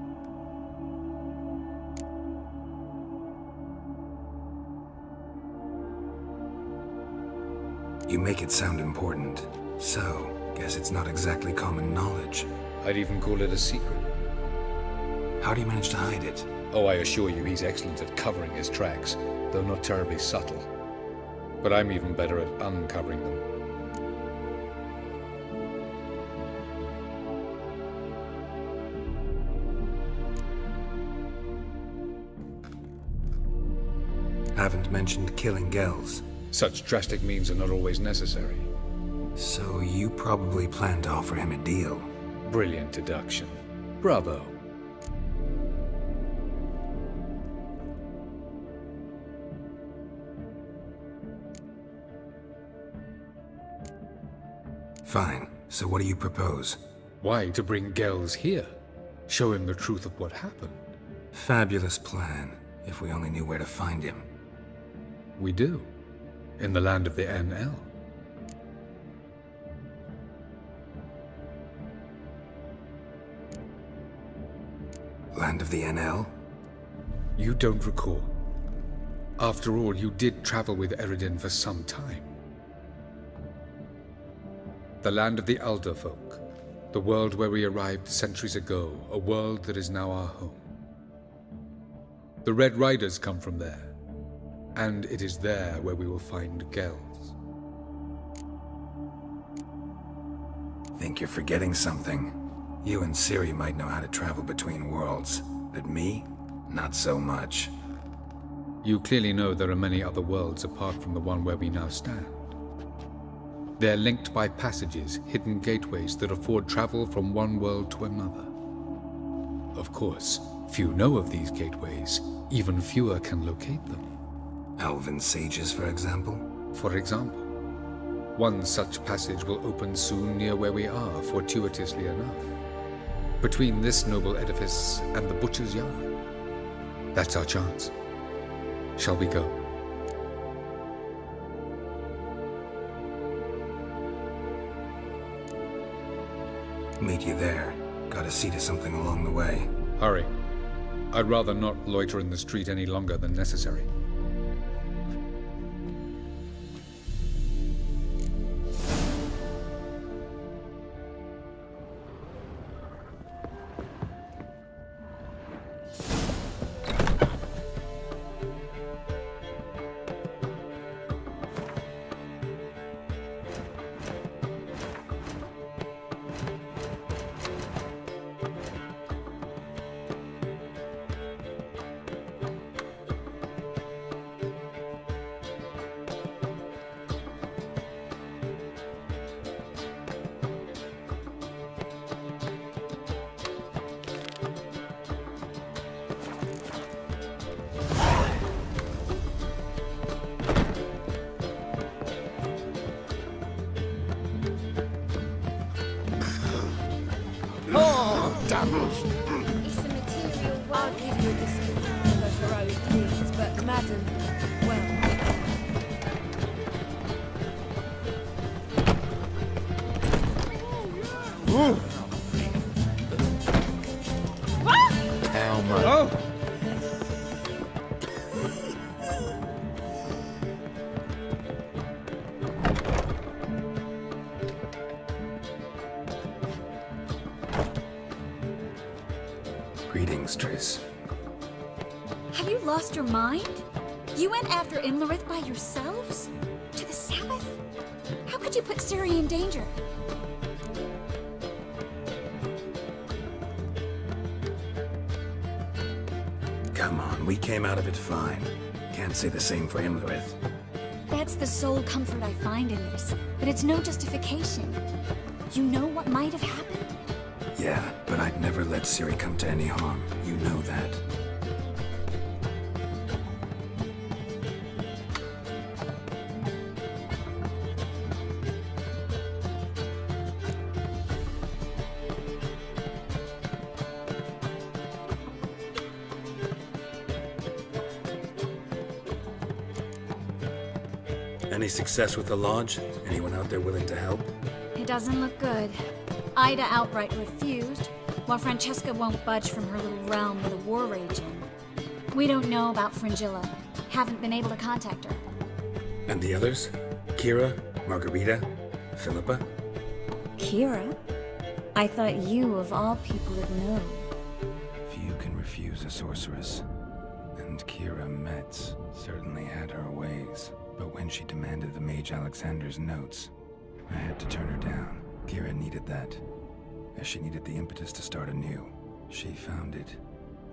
You make it sound important. So, guess it's not exactly common knowledge. I'd even call it a secret. How do you manage to hide it? Oh, I assure you he's excellent at covering his tracks, though not terribly subtle. But I'm even better at uncovering them. Haven't mentioned killing Gels. Such drastic means are not always necessary. So you probably plan to offer him a deal. Brilliant deduction. Bravo. Fine. So what do you propose? Why, to bring Gels here. Show him the truth of what happened. Fabulous plan, if we only knew where to find him. We do. In the land of the NL. Land of the NL? You don't recall. After all, you did travel with Eredin for some time. The land of the Alder folk. The world where we arrived centuries ago. A world that is now our home. The Red Riders come from there. And it is there where we will find Gels. Think you're forgetting something. You and Ciri might know how to travel between worlds, but me? Not so much. You clearly know there are many other worlds apart from the one where we now stand. They're linked by passages, hidden gateways that afford travel from one world to another. Of course, few know of these gateways, even fewer can locate them. Elven sages, for example? For example. One such passage will open soon near where we are, fortuitously enough. Between this noble edifice and the butcher's yard. That's our chance. Shall we go? Meet you there. Gotta see to something along the way. Hurry. I'd rather not loiter in the street any longer than necessary. It's the material well. I'll give you a description of her heroic deeds, but madam, How much? Greetings, Triss. Have you lost your mind? You went after Imlerith by yourselves? To the Sabbath? How could you put Ciri in danger? Come on, we came out of it fine. Can't say the same for Imlerith. That's the sole comfort I find in this, but it's no justification. You know what might have happened? Yeah, but I'd never let Ciri come to any harm. You know that. Any success with the Lodge? Anyone out there willing to help? It doesn't look good. Ida outright refused, while Francesca won't budge from her little realm with a war raging. We don't know about Fringilla. Haven't been able to contact her. And the others? Kira, Margarita, Philippa? Kira? I thought you, of all people, would know. Few can refuse a sorceress. And Kira Metz certainly had her ways. But when she demanded the Mage Alexander's notes, I had to turn her down. Kira needed that, as she needed the impetus to start anew. She found it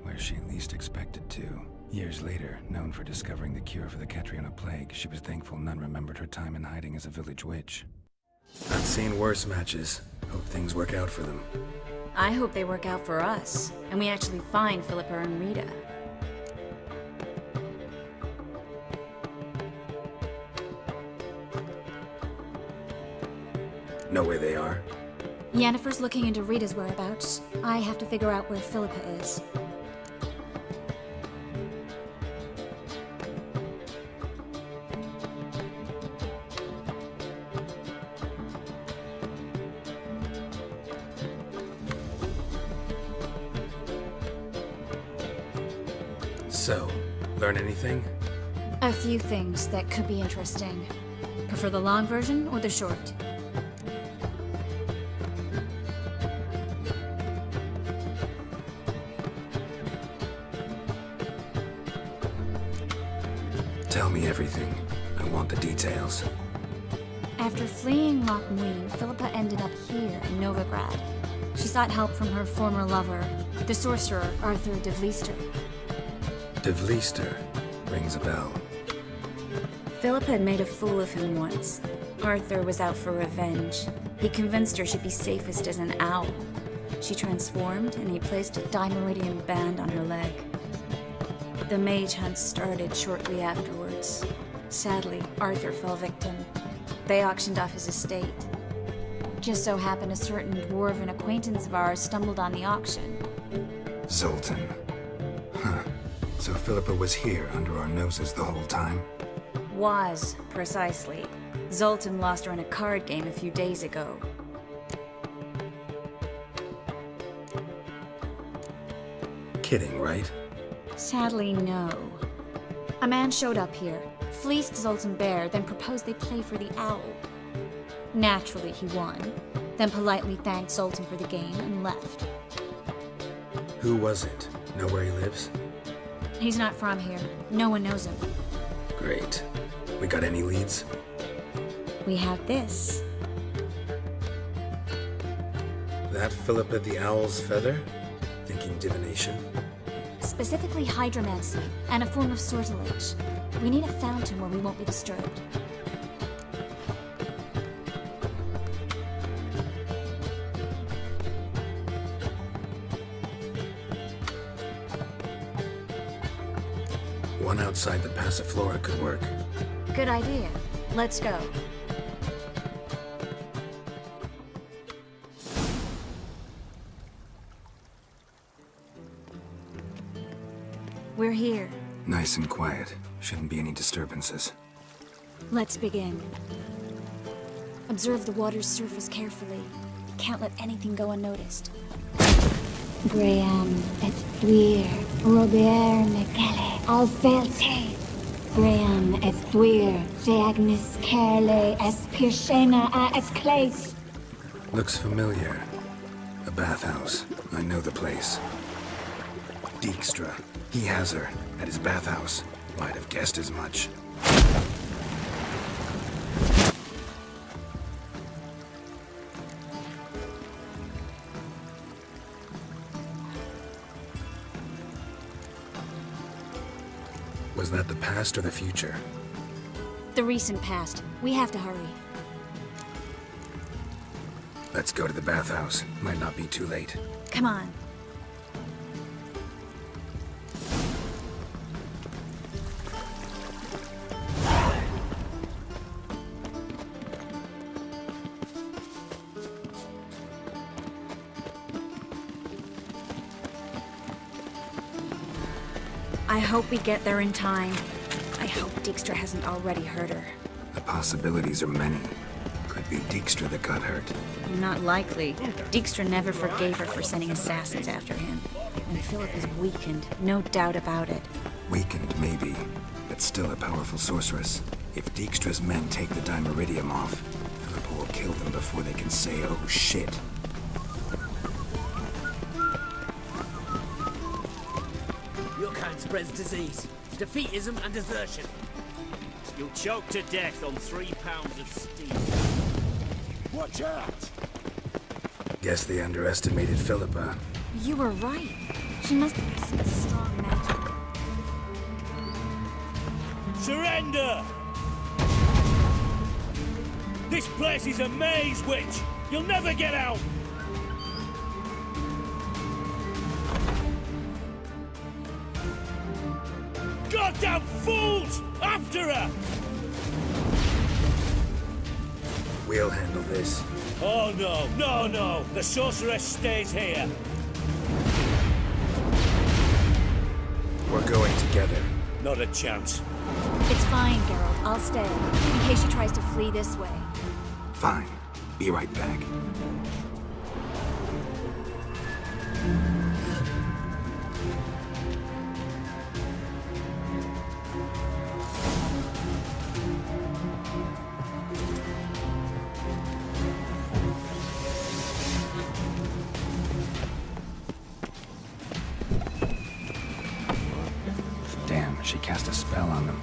where she least expected to. Years later, known for discovering the cure for the Catriona plague, she was thankful none remembered her time in hiding as a village witch. I've seen worse matches. Hope things work out for them. I hope they work out for us, and we actually find Philippa and Rita. Know where they are? Yennefer's looking into Rita's whereabouts. I have to figure out where Philippa is. So, learn anything? A few things that could be interesting. Prefer the long version or the short? Tell me everything. I want the details. After fleeing Loch Muin, Philippa ended up here in Novigrad. She sought help from her former lover, the sorcerer Arthur de Vlister. De Vlister rings a bell. Philippa had made a fool of him once. Arthur was out for revenge. He convinced her she'd be safest as an owl. She transformed, and he placed a Dimeridian band on her leg. The mage hunt started shortly afterwards. Vengence. Sadly, Arthur fell victim. They auctioned off his estate. Just so happened a certain dwarven acquaintance of ours stumbled on the auction. Zoltan. Huh. So Philippa was here under our noses the whole time? Was, precisely. Zoltan lost her in a card game a few days ago. Kidding, right? Sadly, no. A man showed up here, fleeced Zoltan bare, then proposed they play for the owl. Naturally, he won, then politely thanked Zoltan for the game and left. Who was it? Know where he lives? He's not from here. No one knows him. Great. We got any leads? We have this. That Philippa the Owl's feather? Thinking divination? Specifically hydromancy, and a form of sortilege. We need a fountain where we won't be disturbed. One outside the Passiflora could work. Good idea. Let's go. We're here. Nice and quiet. Shouldn't be any disturbances. Let's begin. Observe the water's surface carefully. Can't let anything go unnoticed. Graham et thuir, Robert Mcgelle, Alfelte. Graham et thuir, Deagnis Kerle, es Pirshena a et Clace. Looks familiar. A bathhouse. I know the place. Dijkstra. He has her at his bathhouse. Might have guessed as much. Was that the past or the future? The recent past. We have to hurry. Let's go to the bathhouse. Might not be too late. Come on. I hope we get there in time. I hope Dijkstra hasn't already hurt her. The possibilities are many. Could be Dijkstra that got hurt. Not likely. Dijkstra never forgave her for sending assassins after him. And Philip is weakened, no doubt about it. Weakened, maybe, but still a powerful sorceress. If Dijkstra's men take the Dimeridium off, Philippa will kill them before they can say, oh shit. Your kind spreads disease, defeatism and desertion. You'll choke to death on 3 pounds of steel. Watch out! Guess they underestimated Philippa. You were right. She must have some strong magic. Surrender! This place is a maze, witch! You'll never get out! Goddamn fools! After her! We'll handle this. Oh no, no, no! The sorceress stays here! We're going together. Not a chance. It's fine, Geralt. I'll stay, in case she tries to flee this way. Fine. Be right back. Damn, she cast a spell on them.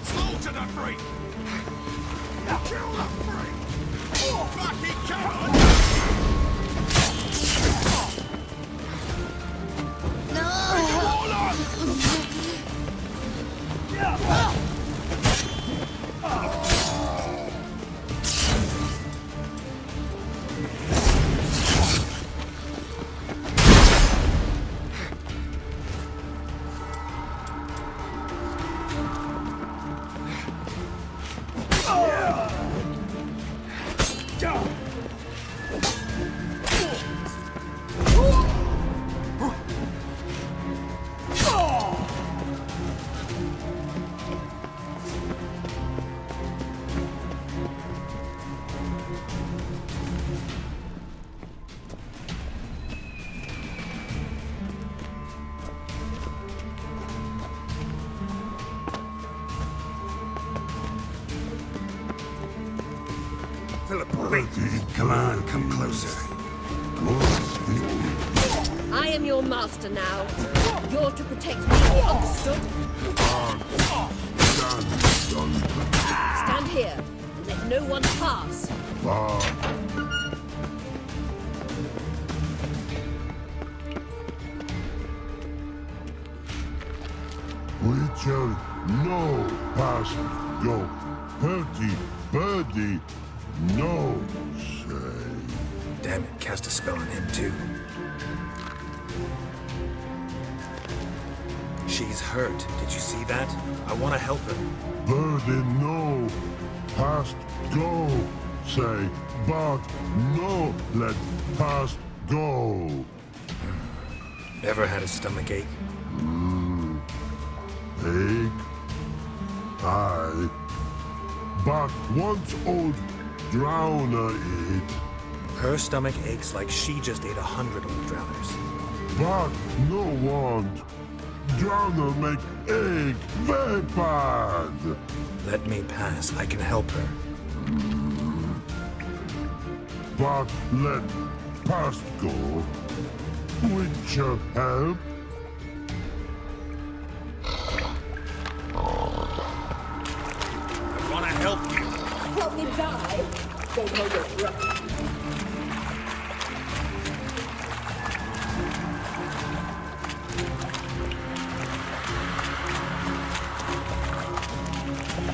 Slaughter that freak! Kill that freak! Oh, back he can! Philip, wait. Come on, come closer. I am your master now. You're to protect me, understood? Stand here and let no one pass. Witcher, no past go. Hurty, birdie, no say. Damn it, cast a spell on him too. She's hurt. Did you see that? I want to help her. Birdie, no past go. Say, but no let past go. Ever had a stomach ache? Ache? Aye. But once old drowner eat. Her stomach aches like she just ate 100 old drowners. But no want. Drowner make ache very bad. Let me pass. I can help her. But let past go. Witcher help? I want to help you. Help me die. Don't hold your breath.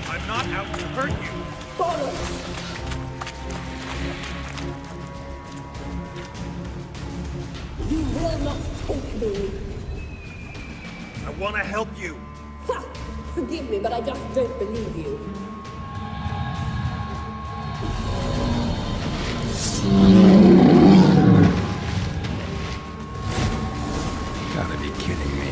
I'm not out to hurt you. Bollocks! You will not take me. I want to help you. Ha! Forgive me, but I just don't believe you. Gotta be kidding me.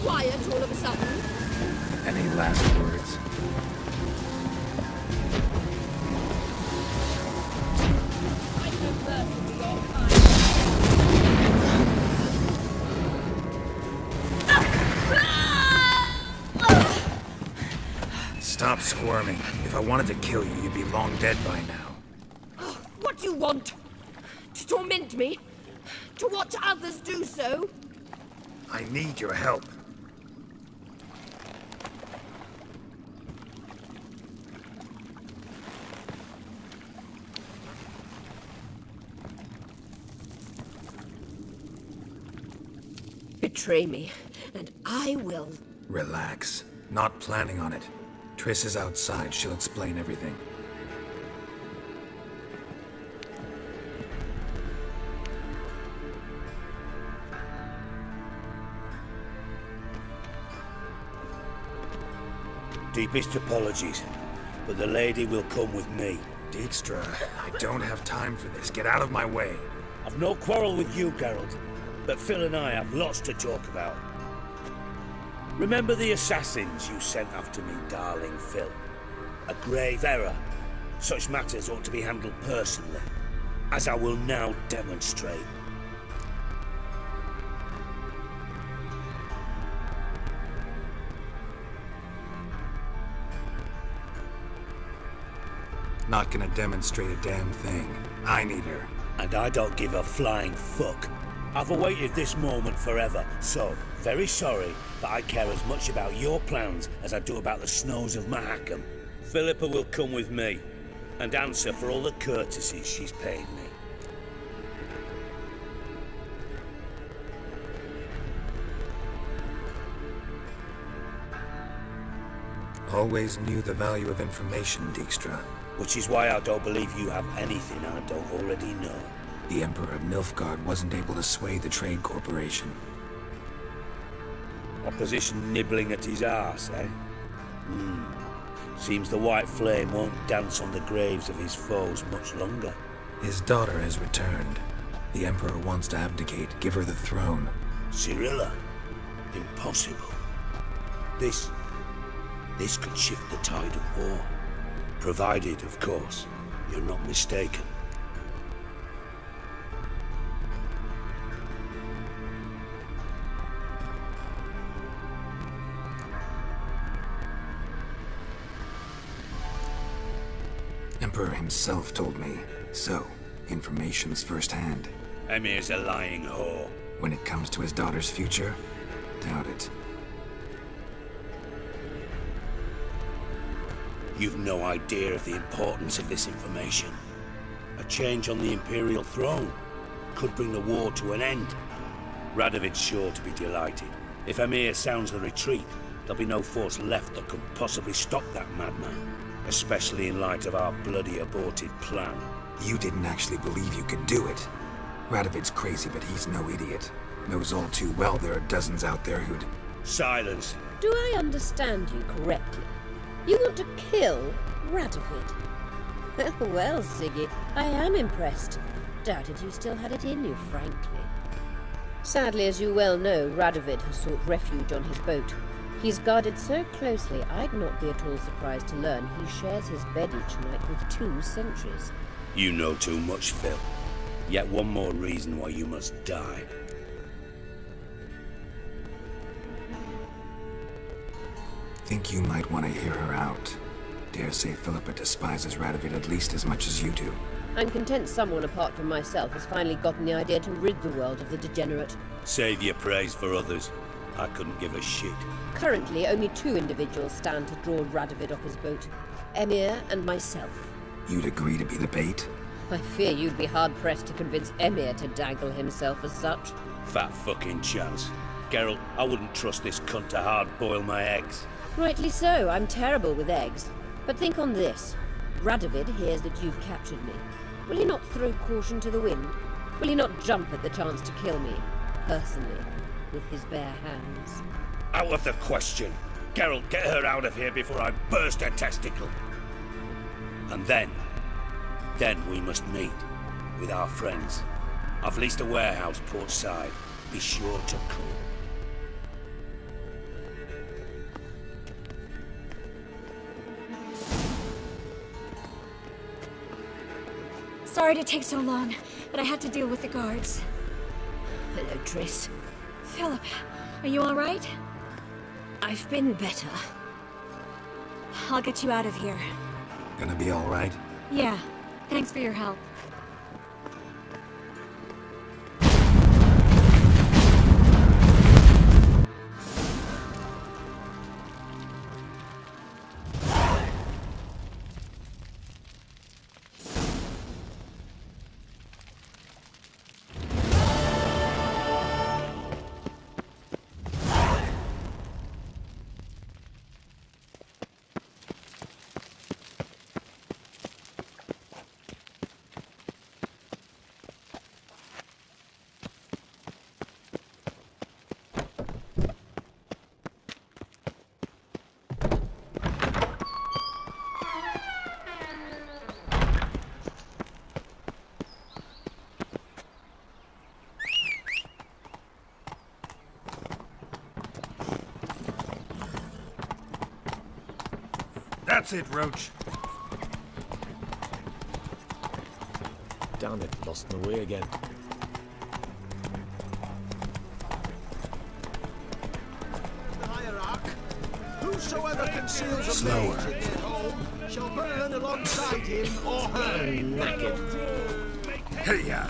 quiet all of a sudden? Any last words? Stop squirming. If I wanted to kill you, you'd be long dead by now. What do you want? To torment me? To watch others do so? I need your help. Betray me, and I will. Relax. Not planning on it. Triss is outside. She'll explain everything. Deepest apologies, but the lady will come with me. Dijkstra, I don't have time for this. Get out of my way. I've no quarrel with you, Geralt, but Phil and I have lots to talk about. Remember the assassins you sent after me, darling Phil? A grave error. Such matters ought to be handled personally, as I will now demonstrate. Not gonna demonstrate a damn thing. I need her. And I don't give a flying fuck. I've awaited this moment forever, so very sorry, but I care as much about your plans as I do about the snows of Mahakam. Philippa will come with me, and answer for all the courtesies she's paid me. Always knew the value of information, Dijkstra. Which is why I don't believe you have anything I don't already know. The Emperor of Nilfgaard wasn't able to sway the Trade Corporation. Opposition nibbling at his arse, eh? Seems the White Flame won't dance on the graves of his foes much longer. His daughter has returned. The Emperor wants to abdicate, give her the throne. Cirilla? Impossible. This could shift the tide of war. Provided, of course, you're not mistaken. Emperor himself told me. So, information's firsthand. Emir's a lying whore. When it comes to his daughter's future, doubt it. You've no idea of the importance of this information. A change on the Imperial throne could bring the war to an end. Radovid's sure to be delighted. If Emir sounds the retreat, there'll be no force left that could possibly stop that madman. Especially in light of our bloody aborted plan. You didn't actually believe you could do it. Radovid's crazy, but he's no idiot. Knows all too well there are dozens out there who'd... Silence. Do I understand you correctly? You want to kill Radovid? Well, Siggy, I am impressed. Doubted you still had it in you, frankly. Sadly, as you well know, Radovid has sought refuge on his boat. He's guarded so closely, I'd not be at all surprised to learn he shares his bed each night with 2 sentries. You know too much, Phil. Yet one more reason why you must die. Think you might want to hear her out. Dare say Philippa despises Radovid at least as much as you do. I'm content someone apart from myself has finally gotten the idea to rid the world of the degenerate. Save your praise for others. I couldn't give a shit. Currently, only 2 individuals stand to draw Radovid off his boat. Emir and myself. You'd agree to be the bait? I fear you'd be hard-pressed to convince Emir to dangle himself as such. Fat fucking chance. Geralt, I wouldn't trust this cunt to hard-boil my eggs. Rightly so, I'm terrible with eggs. But think on this. Radovid hears that you've captured me. Will he not throw caution to the wind? Will he not jump at the chance to kill me, personally, with his bare hands? Out of the question. Geralt, get her out of here before I burst her testicle. And then we must meet with our friends. I've leased a warehouse portside. Be sure to call. Sorry to take so long, but I had to deal with the guards. Hello, Triss. Philip, are you all right? I've been better. I'll get you out of here. Gonna be all right? Yeah, thanks for your help. That's it, Roach. Damn it, lost my way again. Whosoever conceals a mage in their home shall burn alongside him or her. Knackered. Hey-ya!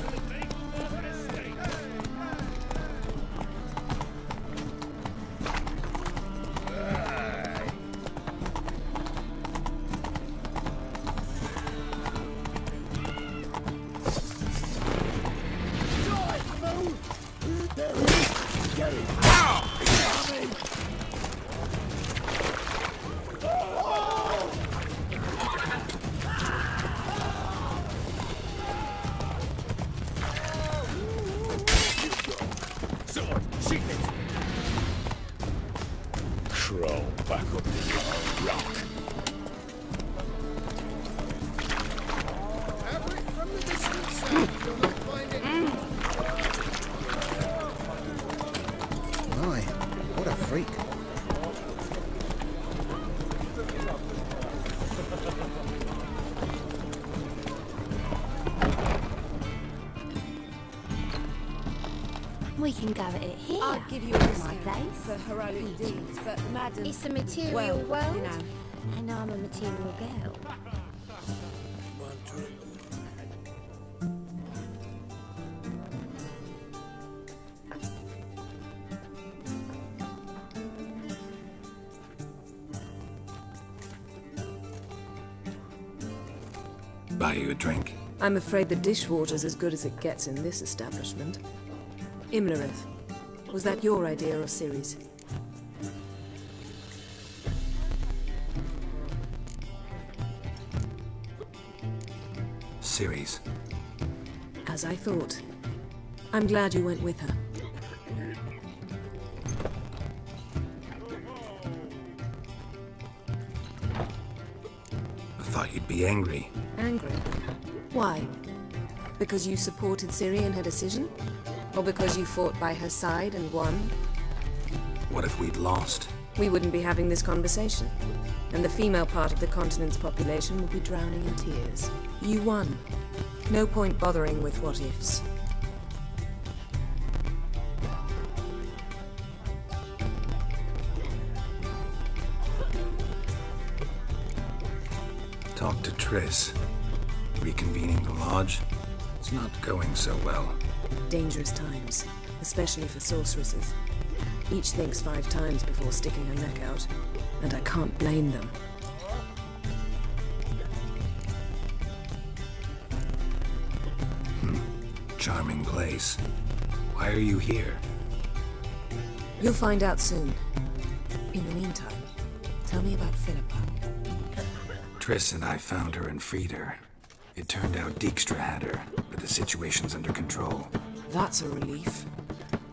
Crawl back up the rock. From the distant south, you'll not find it. My, what a freak. We can go at it here. I'd give you a my discount place. for heroic deeds, but madam... It's a material well, world, you know. and I'm a material girl. Buy you a drink? I'm afraid the dishwater's as good as it gets in this establishment. Imlerith, was that your idea or Ciri's? Ciri's. As I thought. I'm glad you went with her. I thought you'd be angry. Angry? Why? Because you supported Ciri in her decision? Or because you fought by her side and won? What if we'd lost? We wouldn't be having this conversation. And the female part of the continent's population would be drowning in tears. You won. No point bothering with what-ifs. Talk to Triss. Reconvening the lodge? It's not going so well. Dangerous times, especially for sorceresses. Each thinks 5 times before sticking her neck out, and I can't blame them. Charming place. Why are you here? You'll find out soon. In the meantime, tell me about Philippa. Triss and I found her and freed her. It turned out Dijkstra had her, but the situation's under control. That's a relief.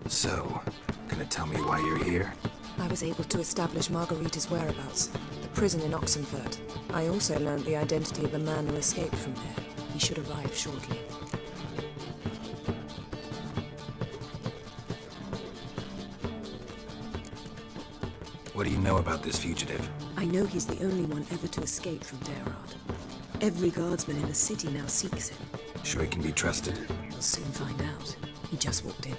So, gonna tell me why you're here? I was able to establish Margarita's whereabouts, the prison in Oxenfurt. I also learned the identity of the man who escaped from there. He should arrive shortly. What do you know about this fugitive? I know he's the only one ever to escape from Daerard. Every guardsman in the city now seeks him. Sure he can be trusted? We'll soon find out. He just walked in.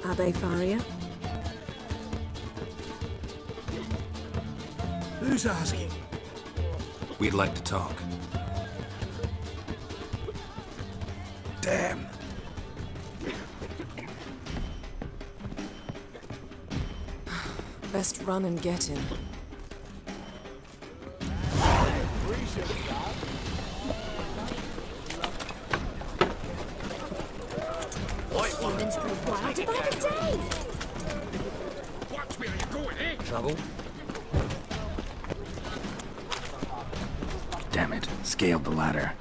Abbe Faria? Who's asking? We'd like to talk. Damn. Best run and get him. Humans grew wilder by the day. Watch where you're going, eh? Trouble? Damn it. Scaled the ladder.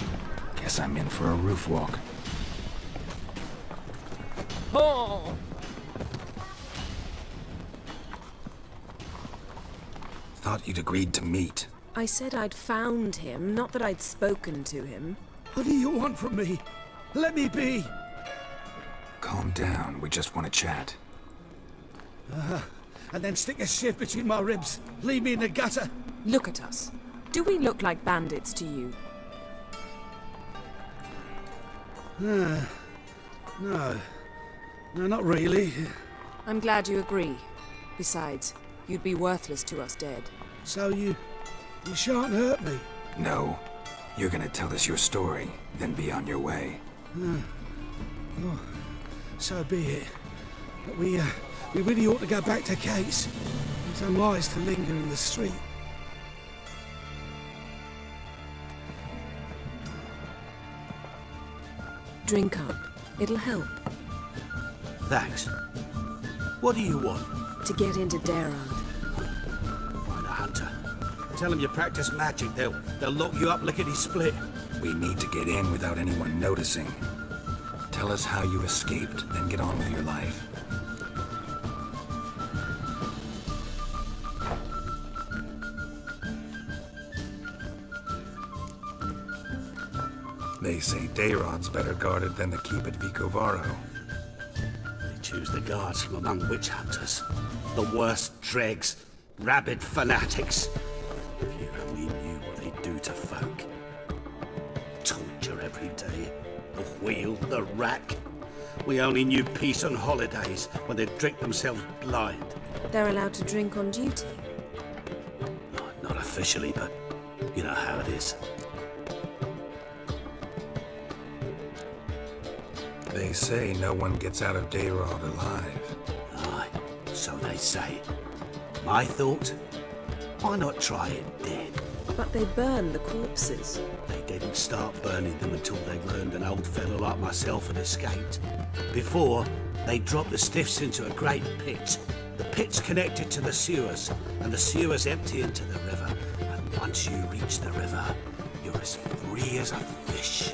Guess I'm in for a roof walk. Oh! Thought you'd agreed to meet. I said I'd found him, not that I'd spoken to him. What do you want from me? Let me be! Calm down. We just want to chat. And then stick a shiv between my ribs. Leave me in the gutter. Look at us. Do we look like bandits to you? No. No, not really. I'm glad you agree. Besides, you'd be worthless to us dead. So you shan't hurt me? No. You're gonna tell us your story, then be on your way. Oh, so be it. But we really ought to go back to Kate's. It's unwise to linger in the street. Drink up. It'll help. Thanks. What do you want? To get into Darad. Find a hunter. Tell them you practice magic. They'll lock you up lickety-split. We need to get in without anyone noticing. Tell us how you escaped, then get on with your life. They say Dayrod's better guarded than the keep at Vicovaro. They choose the guards from among witch hunters. The worst dregs, rabid fanatics. If you only knew what they do to folk. Torture every day. The wheel, the rack. We only knew peace on holidays when they'd drink themselves blind. They're allowed to drink on duty. Not officially, but you know how it is. They say no one gets out of Dayrod alive. Aye, so they say. My thought? Why not try it dead? But they burn the corpses. They didn't start burning them until they learned an old fellow like myself had escaped. Before, they dropped the stiffs into a great pit. The pit's connected to the sewers, and the sewers empty into the river. And once you reach the river, you're as free as a fish.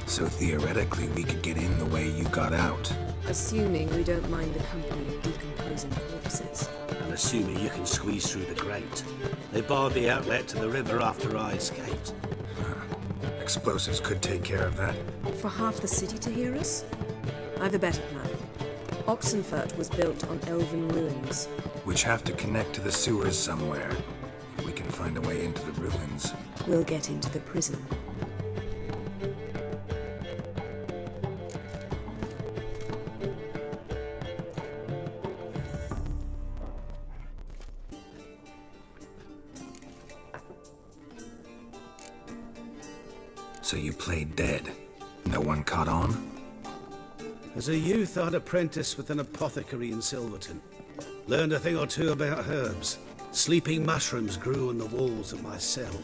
So theoretically, we could get in the way you got out. Assuming we don't mind the company of decomposing corpses. And assuming you can squeeze through the grate. They barred the outlet to the river after I escaped. Explosives could take care of that. For half the city to hear us? I've a better plan. Oxenfurt was built on elven ruins. Which have to connect to the sewers somewhere. If we can find a way into the ruins. We'll get into the prison. So you played dead. No one caught on? As a youth, I'd apprenticed with an apothecary in Silverton. Learned a thing or two about herbs. Sleeping mushrooms grew on the walls of my cell.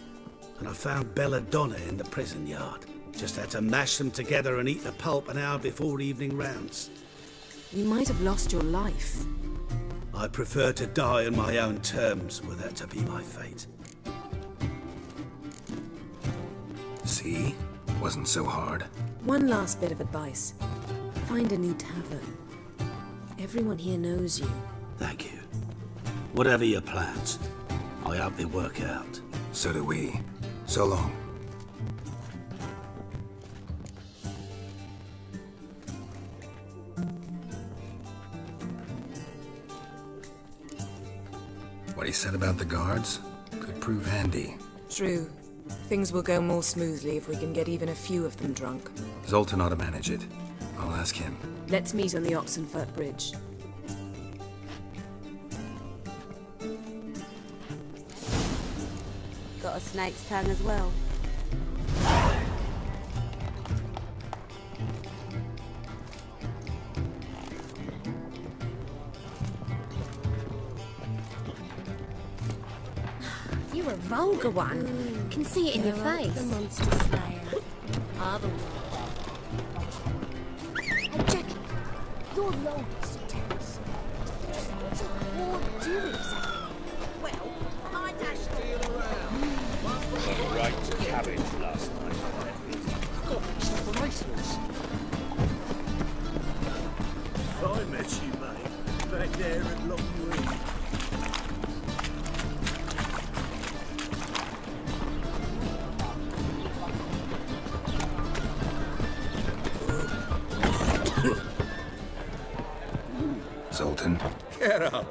And I found belladonna in the prison yard. Just had to mash them together and eat the pulp an hour before evening rounds. You might have lost your life. I prefer to die on my own terms, were that to be my fate. See? Wasn't so hard. One last bit of advice. Find a new tavern. Everyone here knows you. Thank you. Whatever your plans, I hope they work out. So do we. So long. What he said about the guards could prove handy. True. Things will go more smoothly if we can get even a few of them drunk. Zoltan ought to manage it. I'll ask him. Let's meet on the Oxenfurt Bridge. Got a snake's tongue as well. You're a vulgar one. Can see it in your face. The monster slayer. Other Hey, Jackie, you're the oldest in town, so what's a ward do exactly? Well, I dashed Right to cabbage last night. Got some bracelets. I met you, mate. Back there at Long Green. Zoltan. Get out.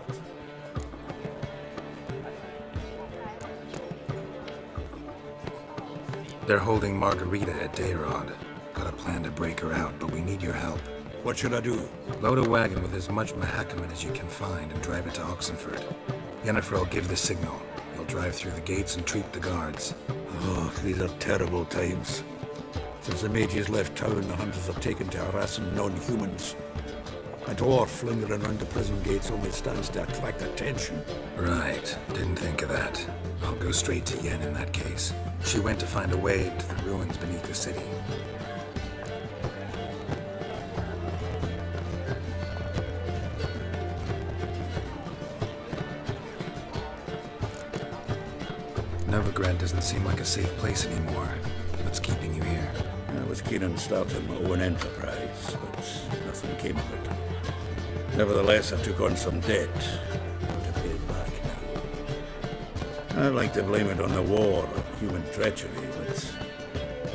They're holding Margarita at Dayrod. Got a plan to break her out, but we need your help. What should I do? Load a wagon with as much Mahakaman as you can find and drive it to Oxenfurt. Yennefer will give the signal. He'll drive through the gates and treat the guards. Oh, these are terrible times. Since the mages left town, the hunters have taken to harassing non-humans. A dwarf lingering around the prison gates only stands to attract attention. Right. Didn't think of that. I'll go straight to Yen in that case. She went to find a way into the ruins beneath the city. Novigrad doesn't seem like a safe place anymore. What's keeping you here? I was keen on starting my own enterprise, but nothing came of it. Nevertheless, I took on some debt. Got to pay it back now. I'd like to blame it on the war or human treachery, but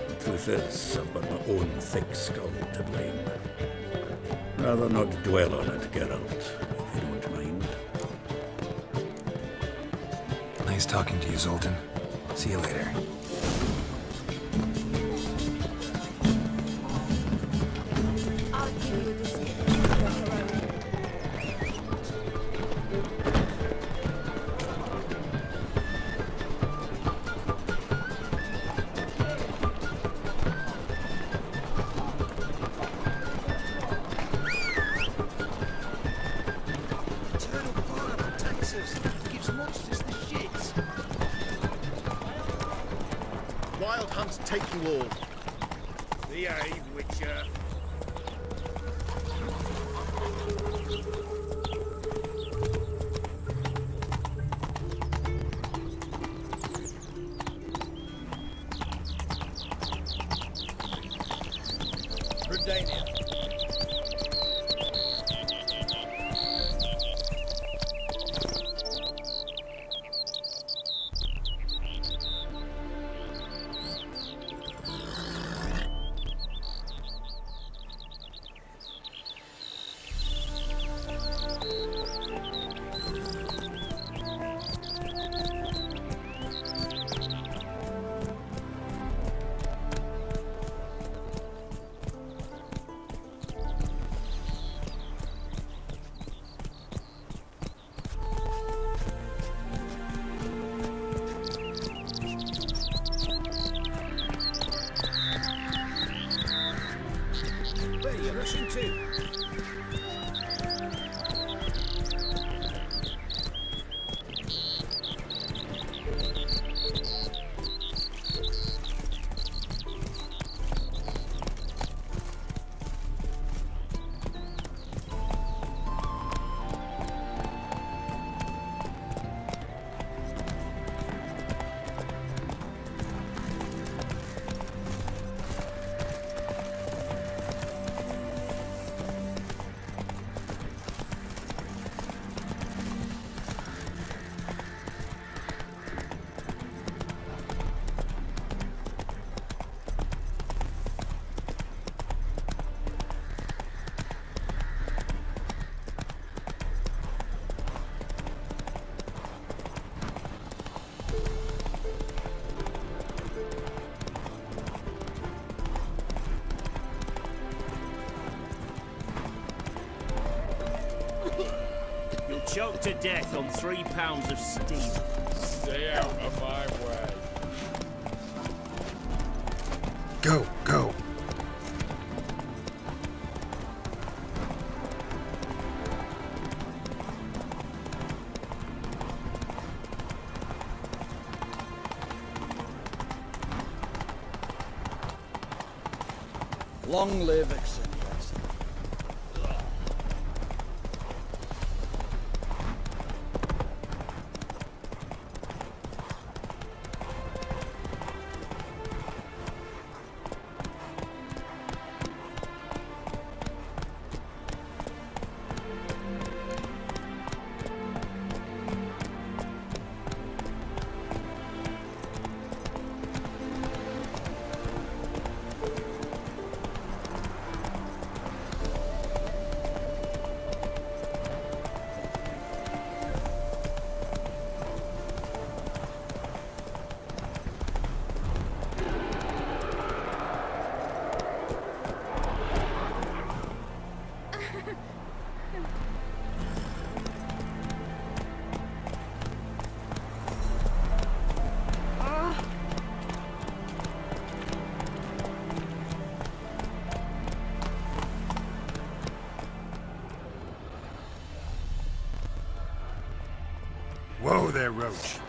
the truth is, I've got my own thick skull to blame. Rather not dwell on it, Geralt, if you don't mind. Nice talking to you, Zoltan. See you later. I'll give you this. Eternal fire protects us. Gives monsters the shits. Wild hunts take you all. Behave, Witcher. Redania. Where are you rushing to? choke to death on 3 pounds of steam. Stay out of my way. Go, go. Long live Exilius. Whoa there, Roach.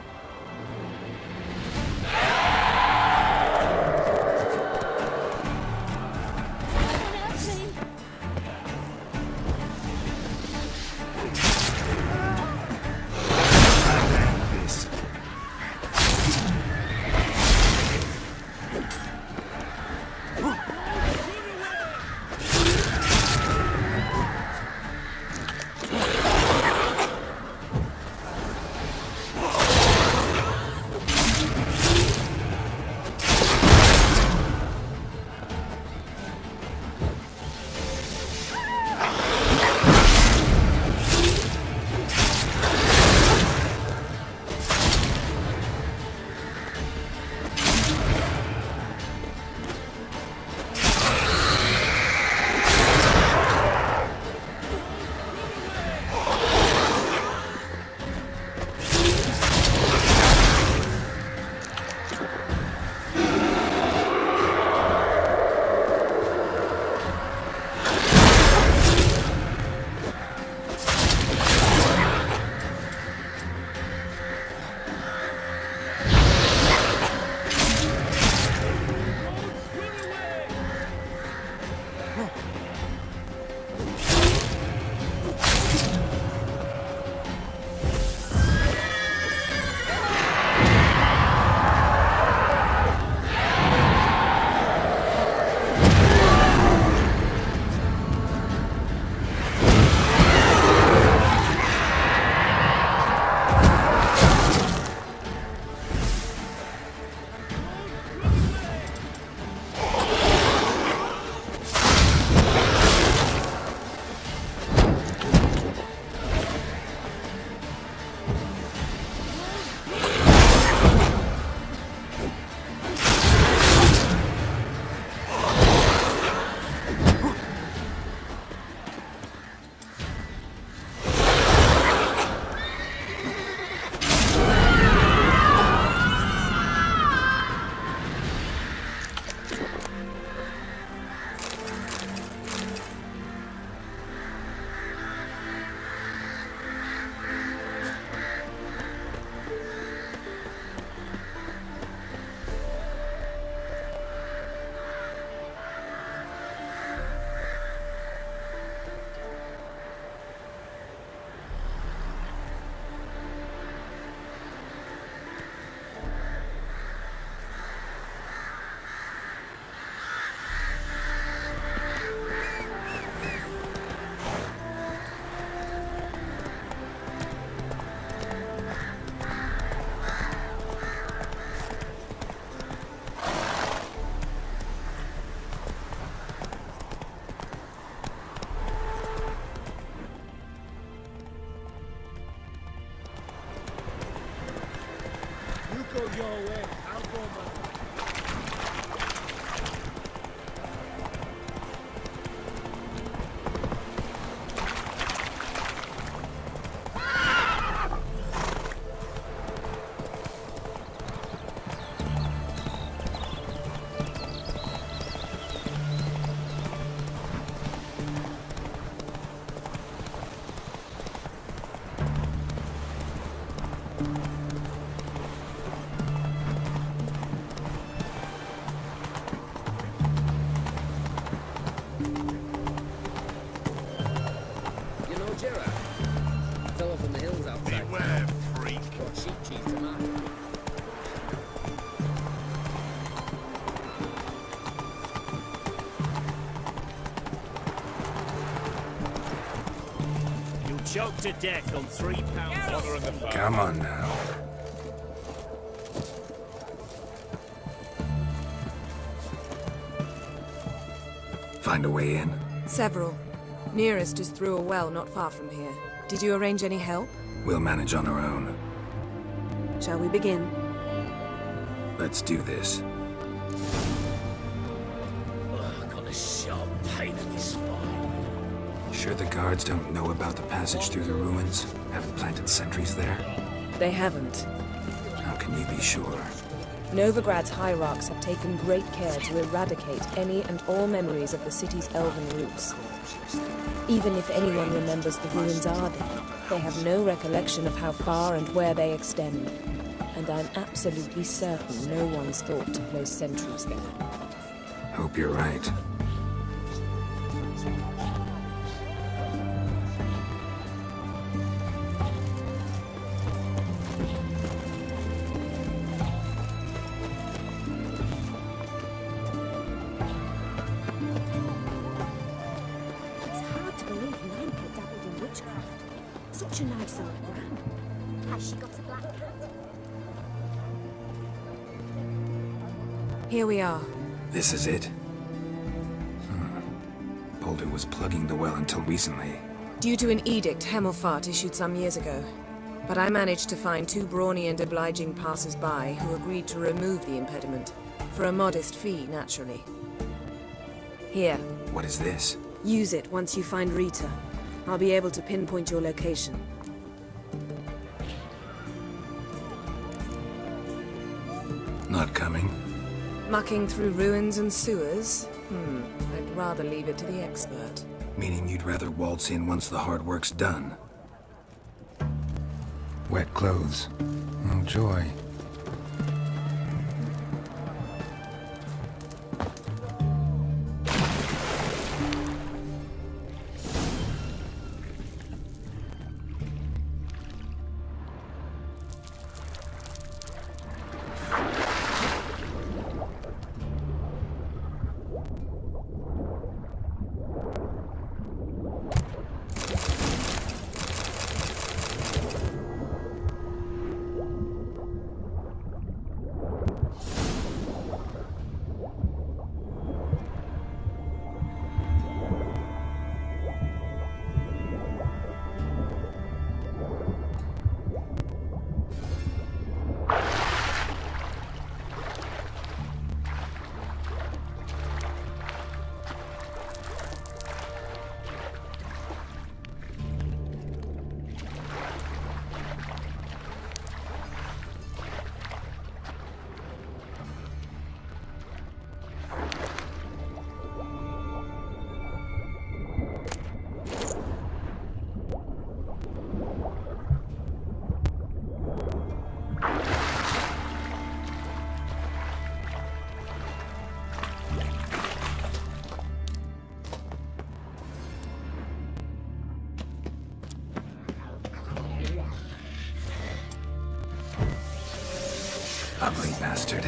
go your way. I'll go mine. choke to death on £3. Come on now. Find a way in? Several. Nearest is through a well not far from here. Did you arrange any help? We'll manage on our own. Shall we begin? Let's do this. Ugh, got a sharp pain in my spine. Sure the guards don't know about the passage through the ruins? Haven't planted sentries there? They haven't. How can you be sure? Novigrad's hierarchs have taken great care to eradicate any and all memories of the city's elven roots. Even if anyone remembers the ruins are there, they have no recollection of how far and where they extend. And I'm absolutely certain no one's thought to place sentries there. Hope you're right. Such a nice old gran. Has she got a black cat? Here we are. This is it? Boulder was plugging the well until recently. Due to an edict Hemmelfart issued some years ago. But I managed to find 2 brawny and obliging passers-by who agreed to remove the impediment. For a modest fee, naturally. Here. What is this? Use it once you find Rita. I'll be able to pinpoint your location. Not coming? Mucking through ruins and sewers? I'd rather leave it to the expert. Meaning you'd rather waltz in once the hard work's done? Wet clothes. Oh, joy. Ugly bastard.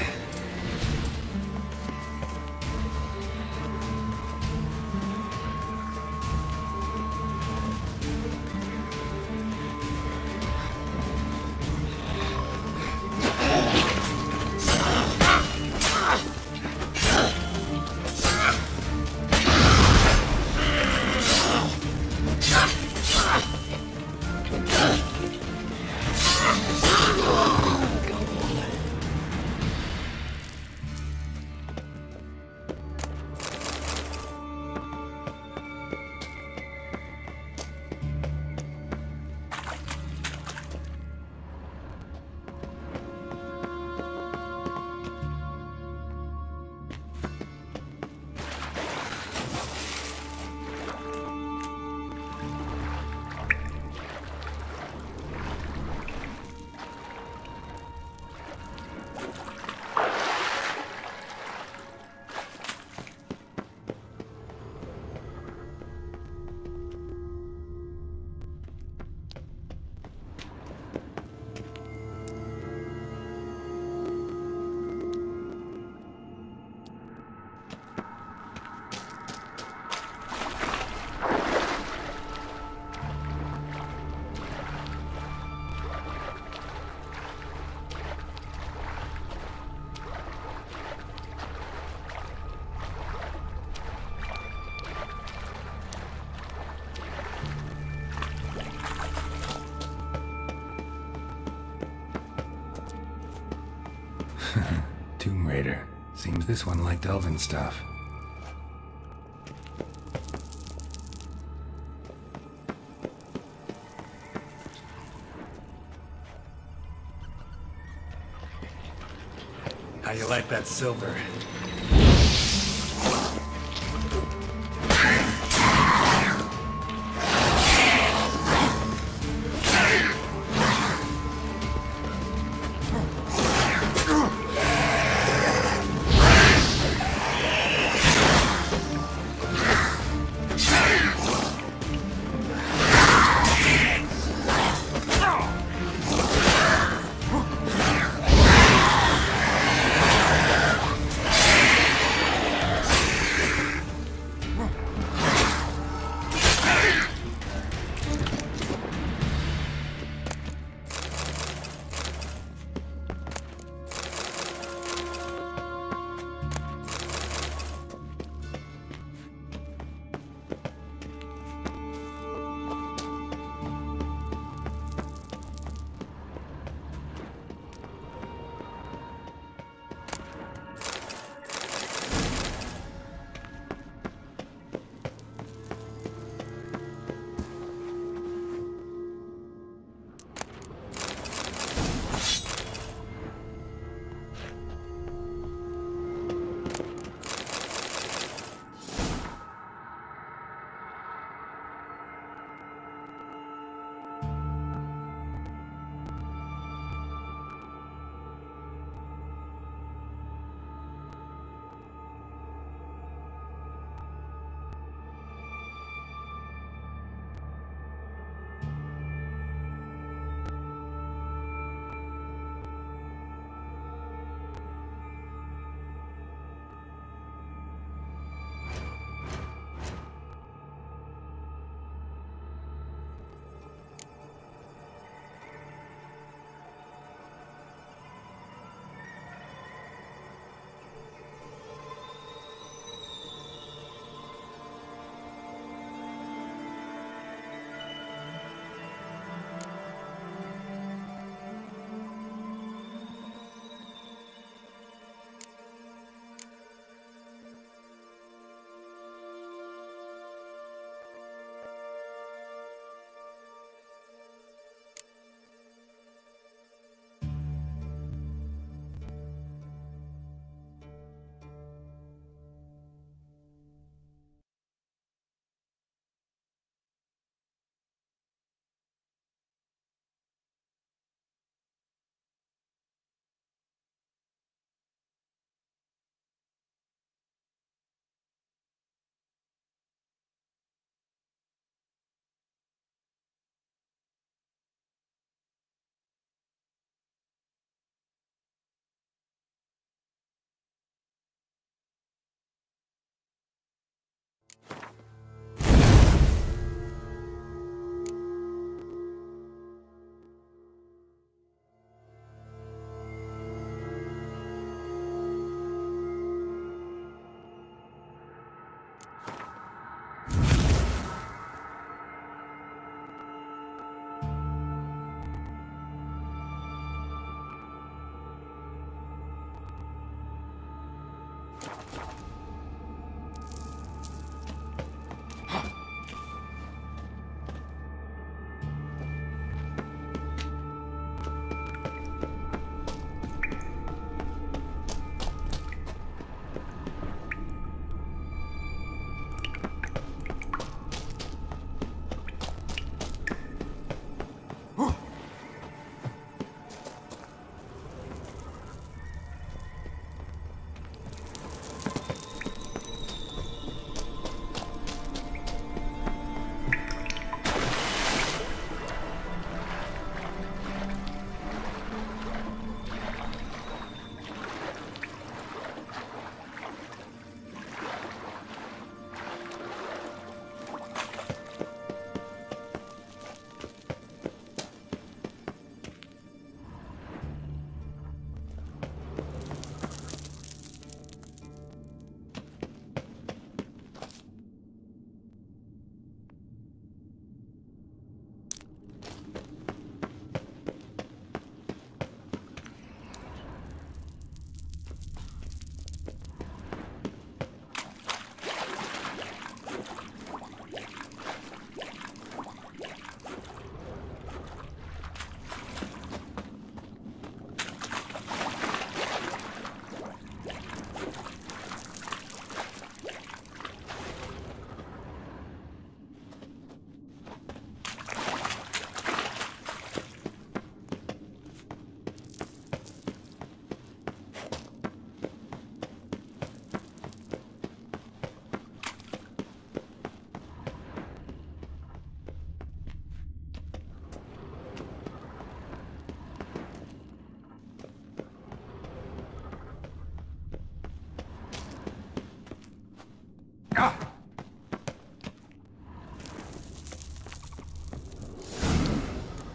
refrigerator. Seems this one liked elven stuff. How you like that silver?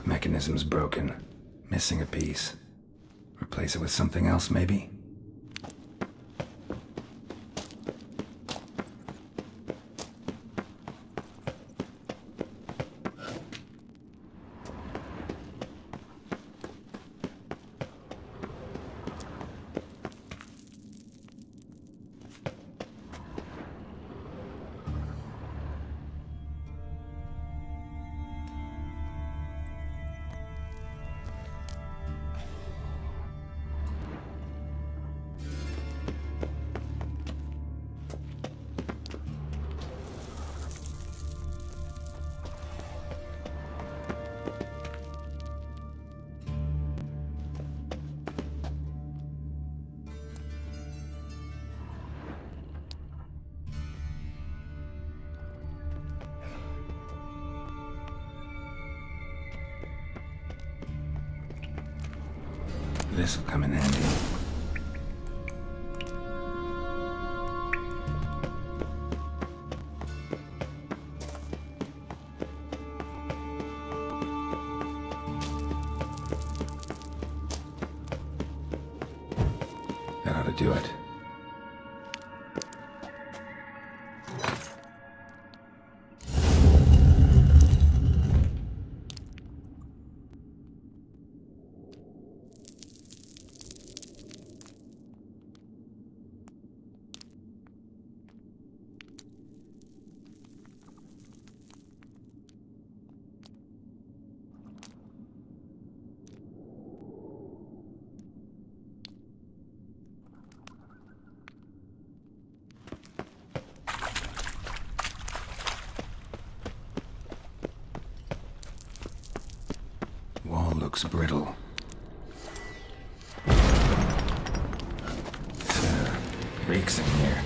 Mechanism's broken. Missing a piece. Replace it with something else, maybe? This'll come in handy. That ought to do it. Wall looks brittle. Reeks in here.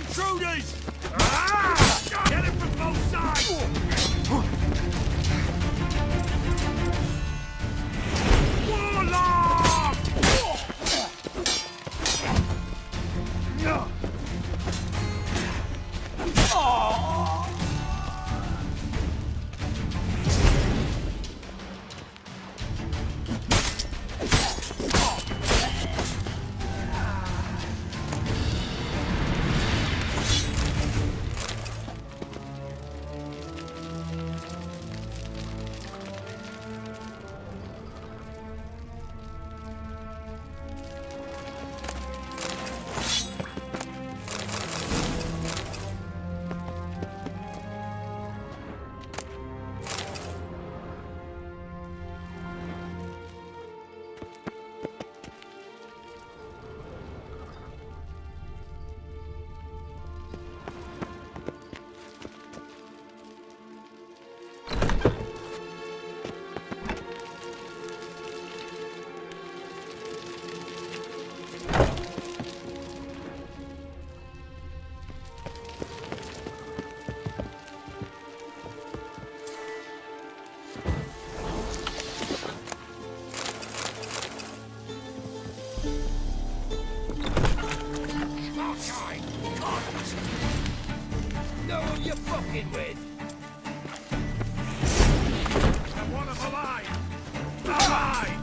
intruders! Get him from both sides! Warlock! Know who you're fucking with? I want him alive! Alive!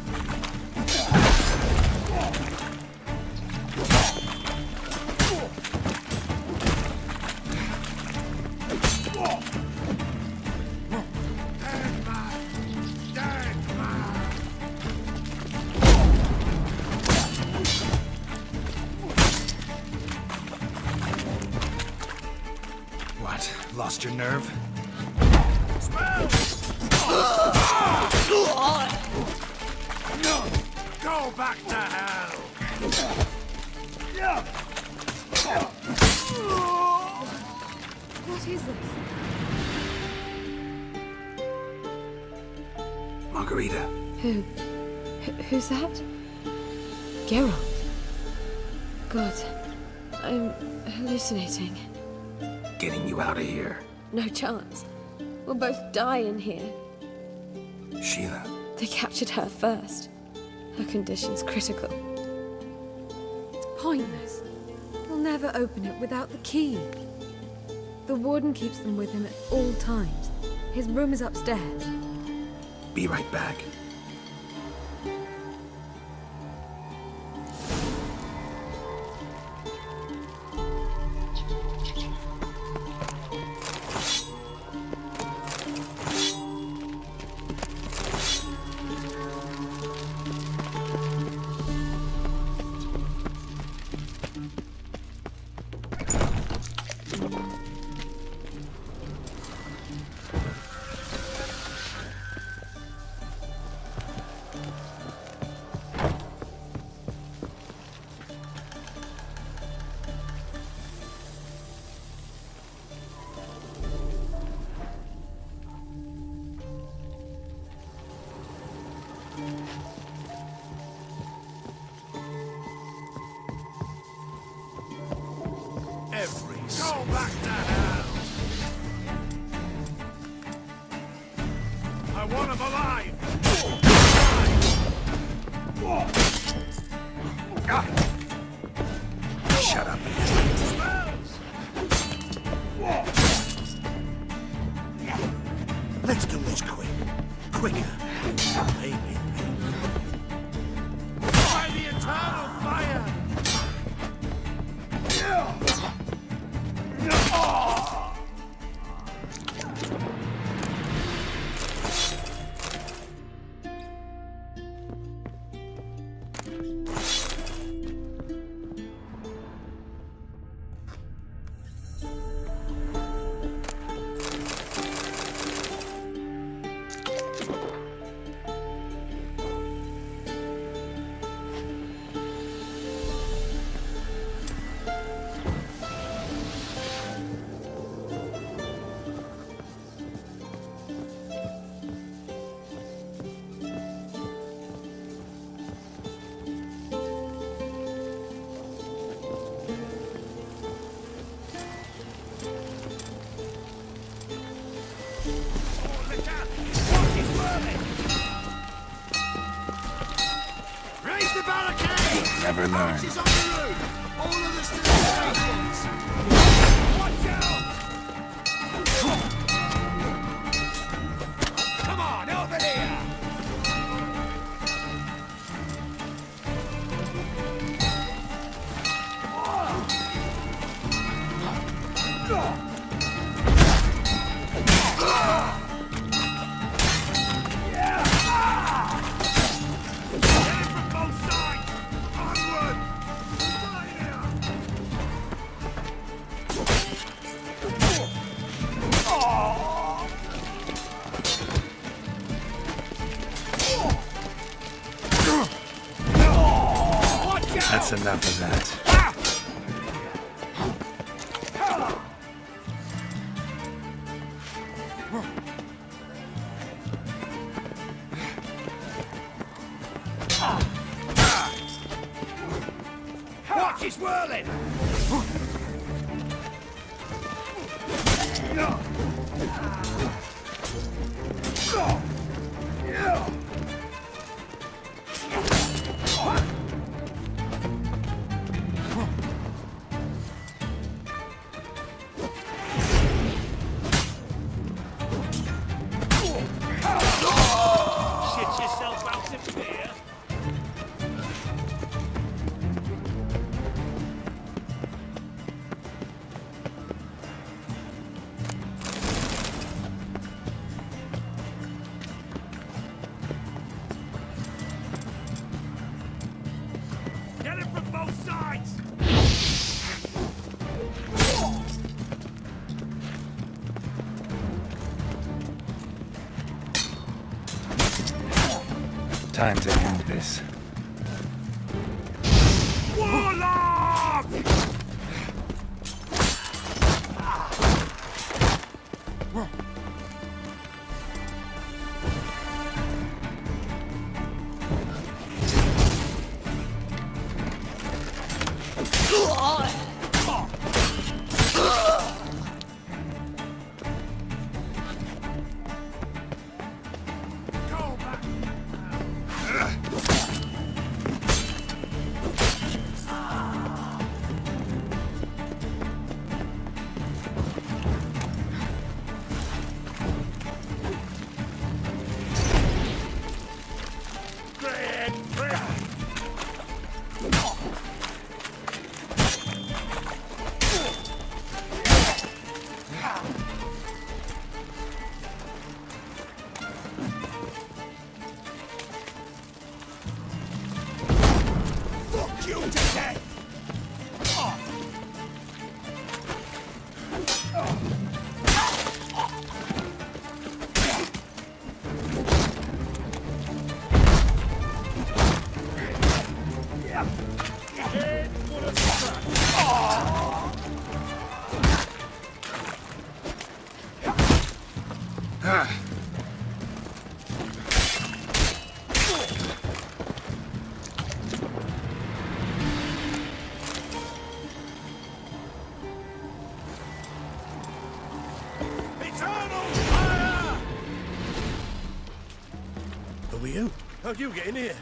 Dead man! Dead man! What? Lost your nerve? Go back to hell! What is this? Margarita. Who's that? Geralt. God, I'm hallucinating. Getting you out of here. No chance. We'll both die in here. Sheila. They captured her first. Her condition's critical. It's pointless. We'll never open it without the key. The warden keeps them with him at all times. His room is upstairs. Be right back. Go back to hell! I want him alive! Shut up. Let's do this quick. Quicker. Maybe. By the eternal fire! never learn. She's on the roof! All of the stations! Watch out! Come on, over here! That's enough of that. Watch, he's whirling! Shit yourself out of here! Get it from both sides! Time to end this. Warlock! Fuck you to death! Who are you? How'd you get in here?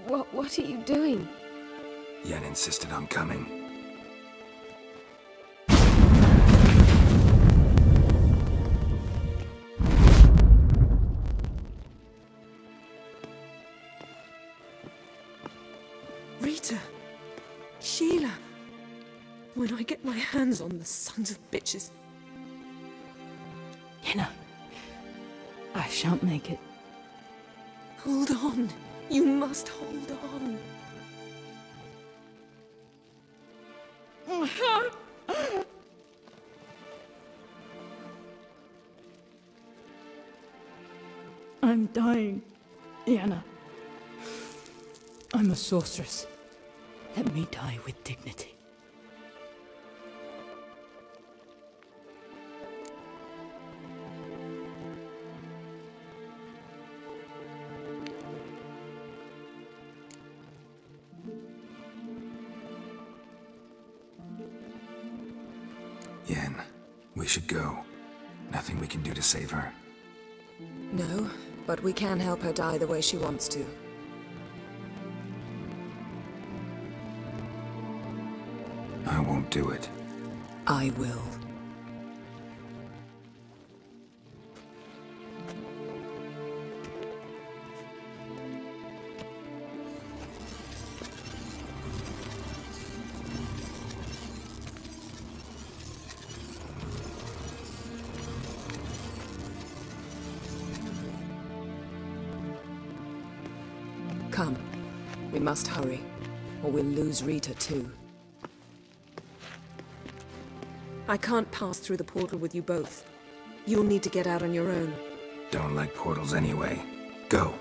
What are you doing? Yen insisted on coming. Rita. Sheila. When I get my hands on the sons of bitches. Yenna. I shan't make it. Hold on. You must hold on. I'm dying, Yenna. I'm a sorceress. Let me die with dignity. Yen, we should go. Nothing we can do to save her. No, but we can help her die the way she wants to. I won't do it. I will. Come. We must hurry, or we'll lose Rita too. I can't pass through the portal with you both. You'll need to get out on your own. Don't like portals anyway. Go.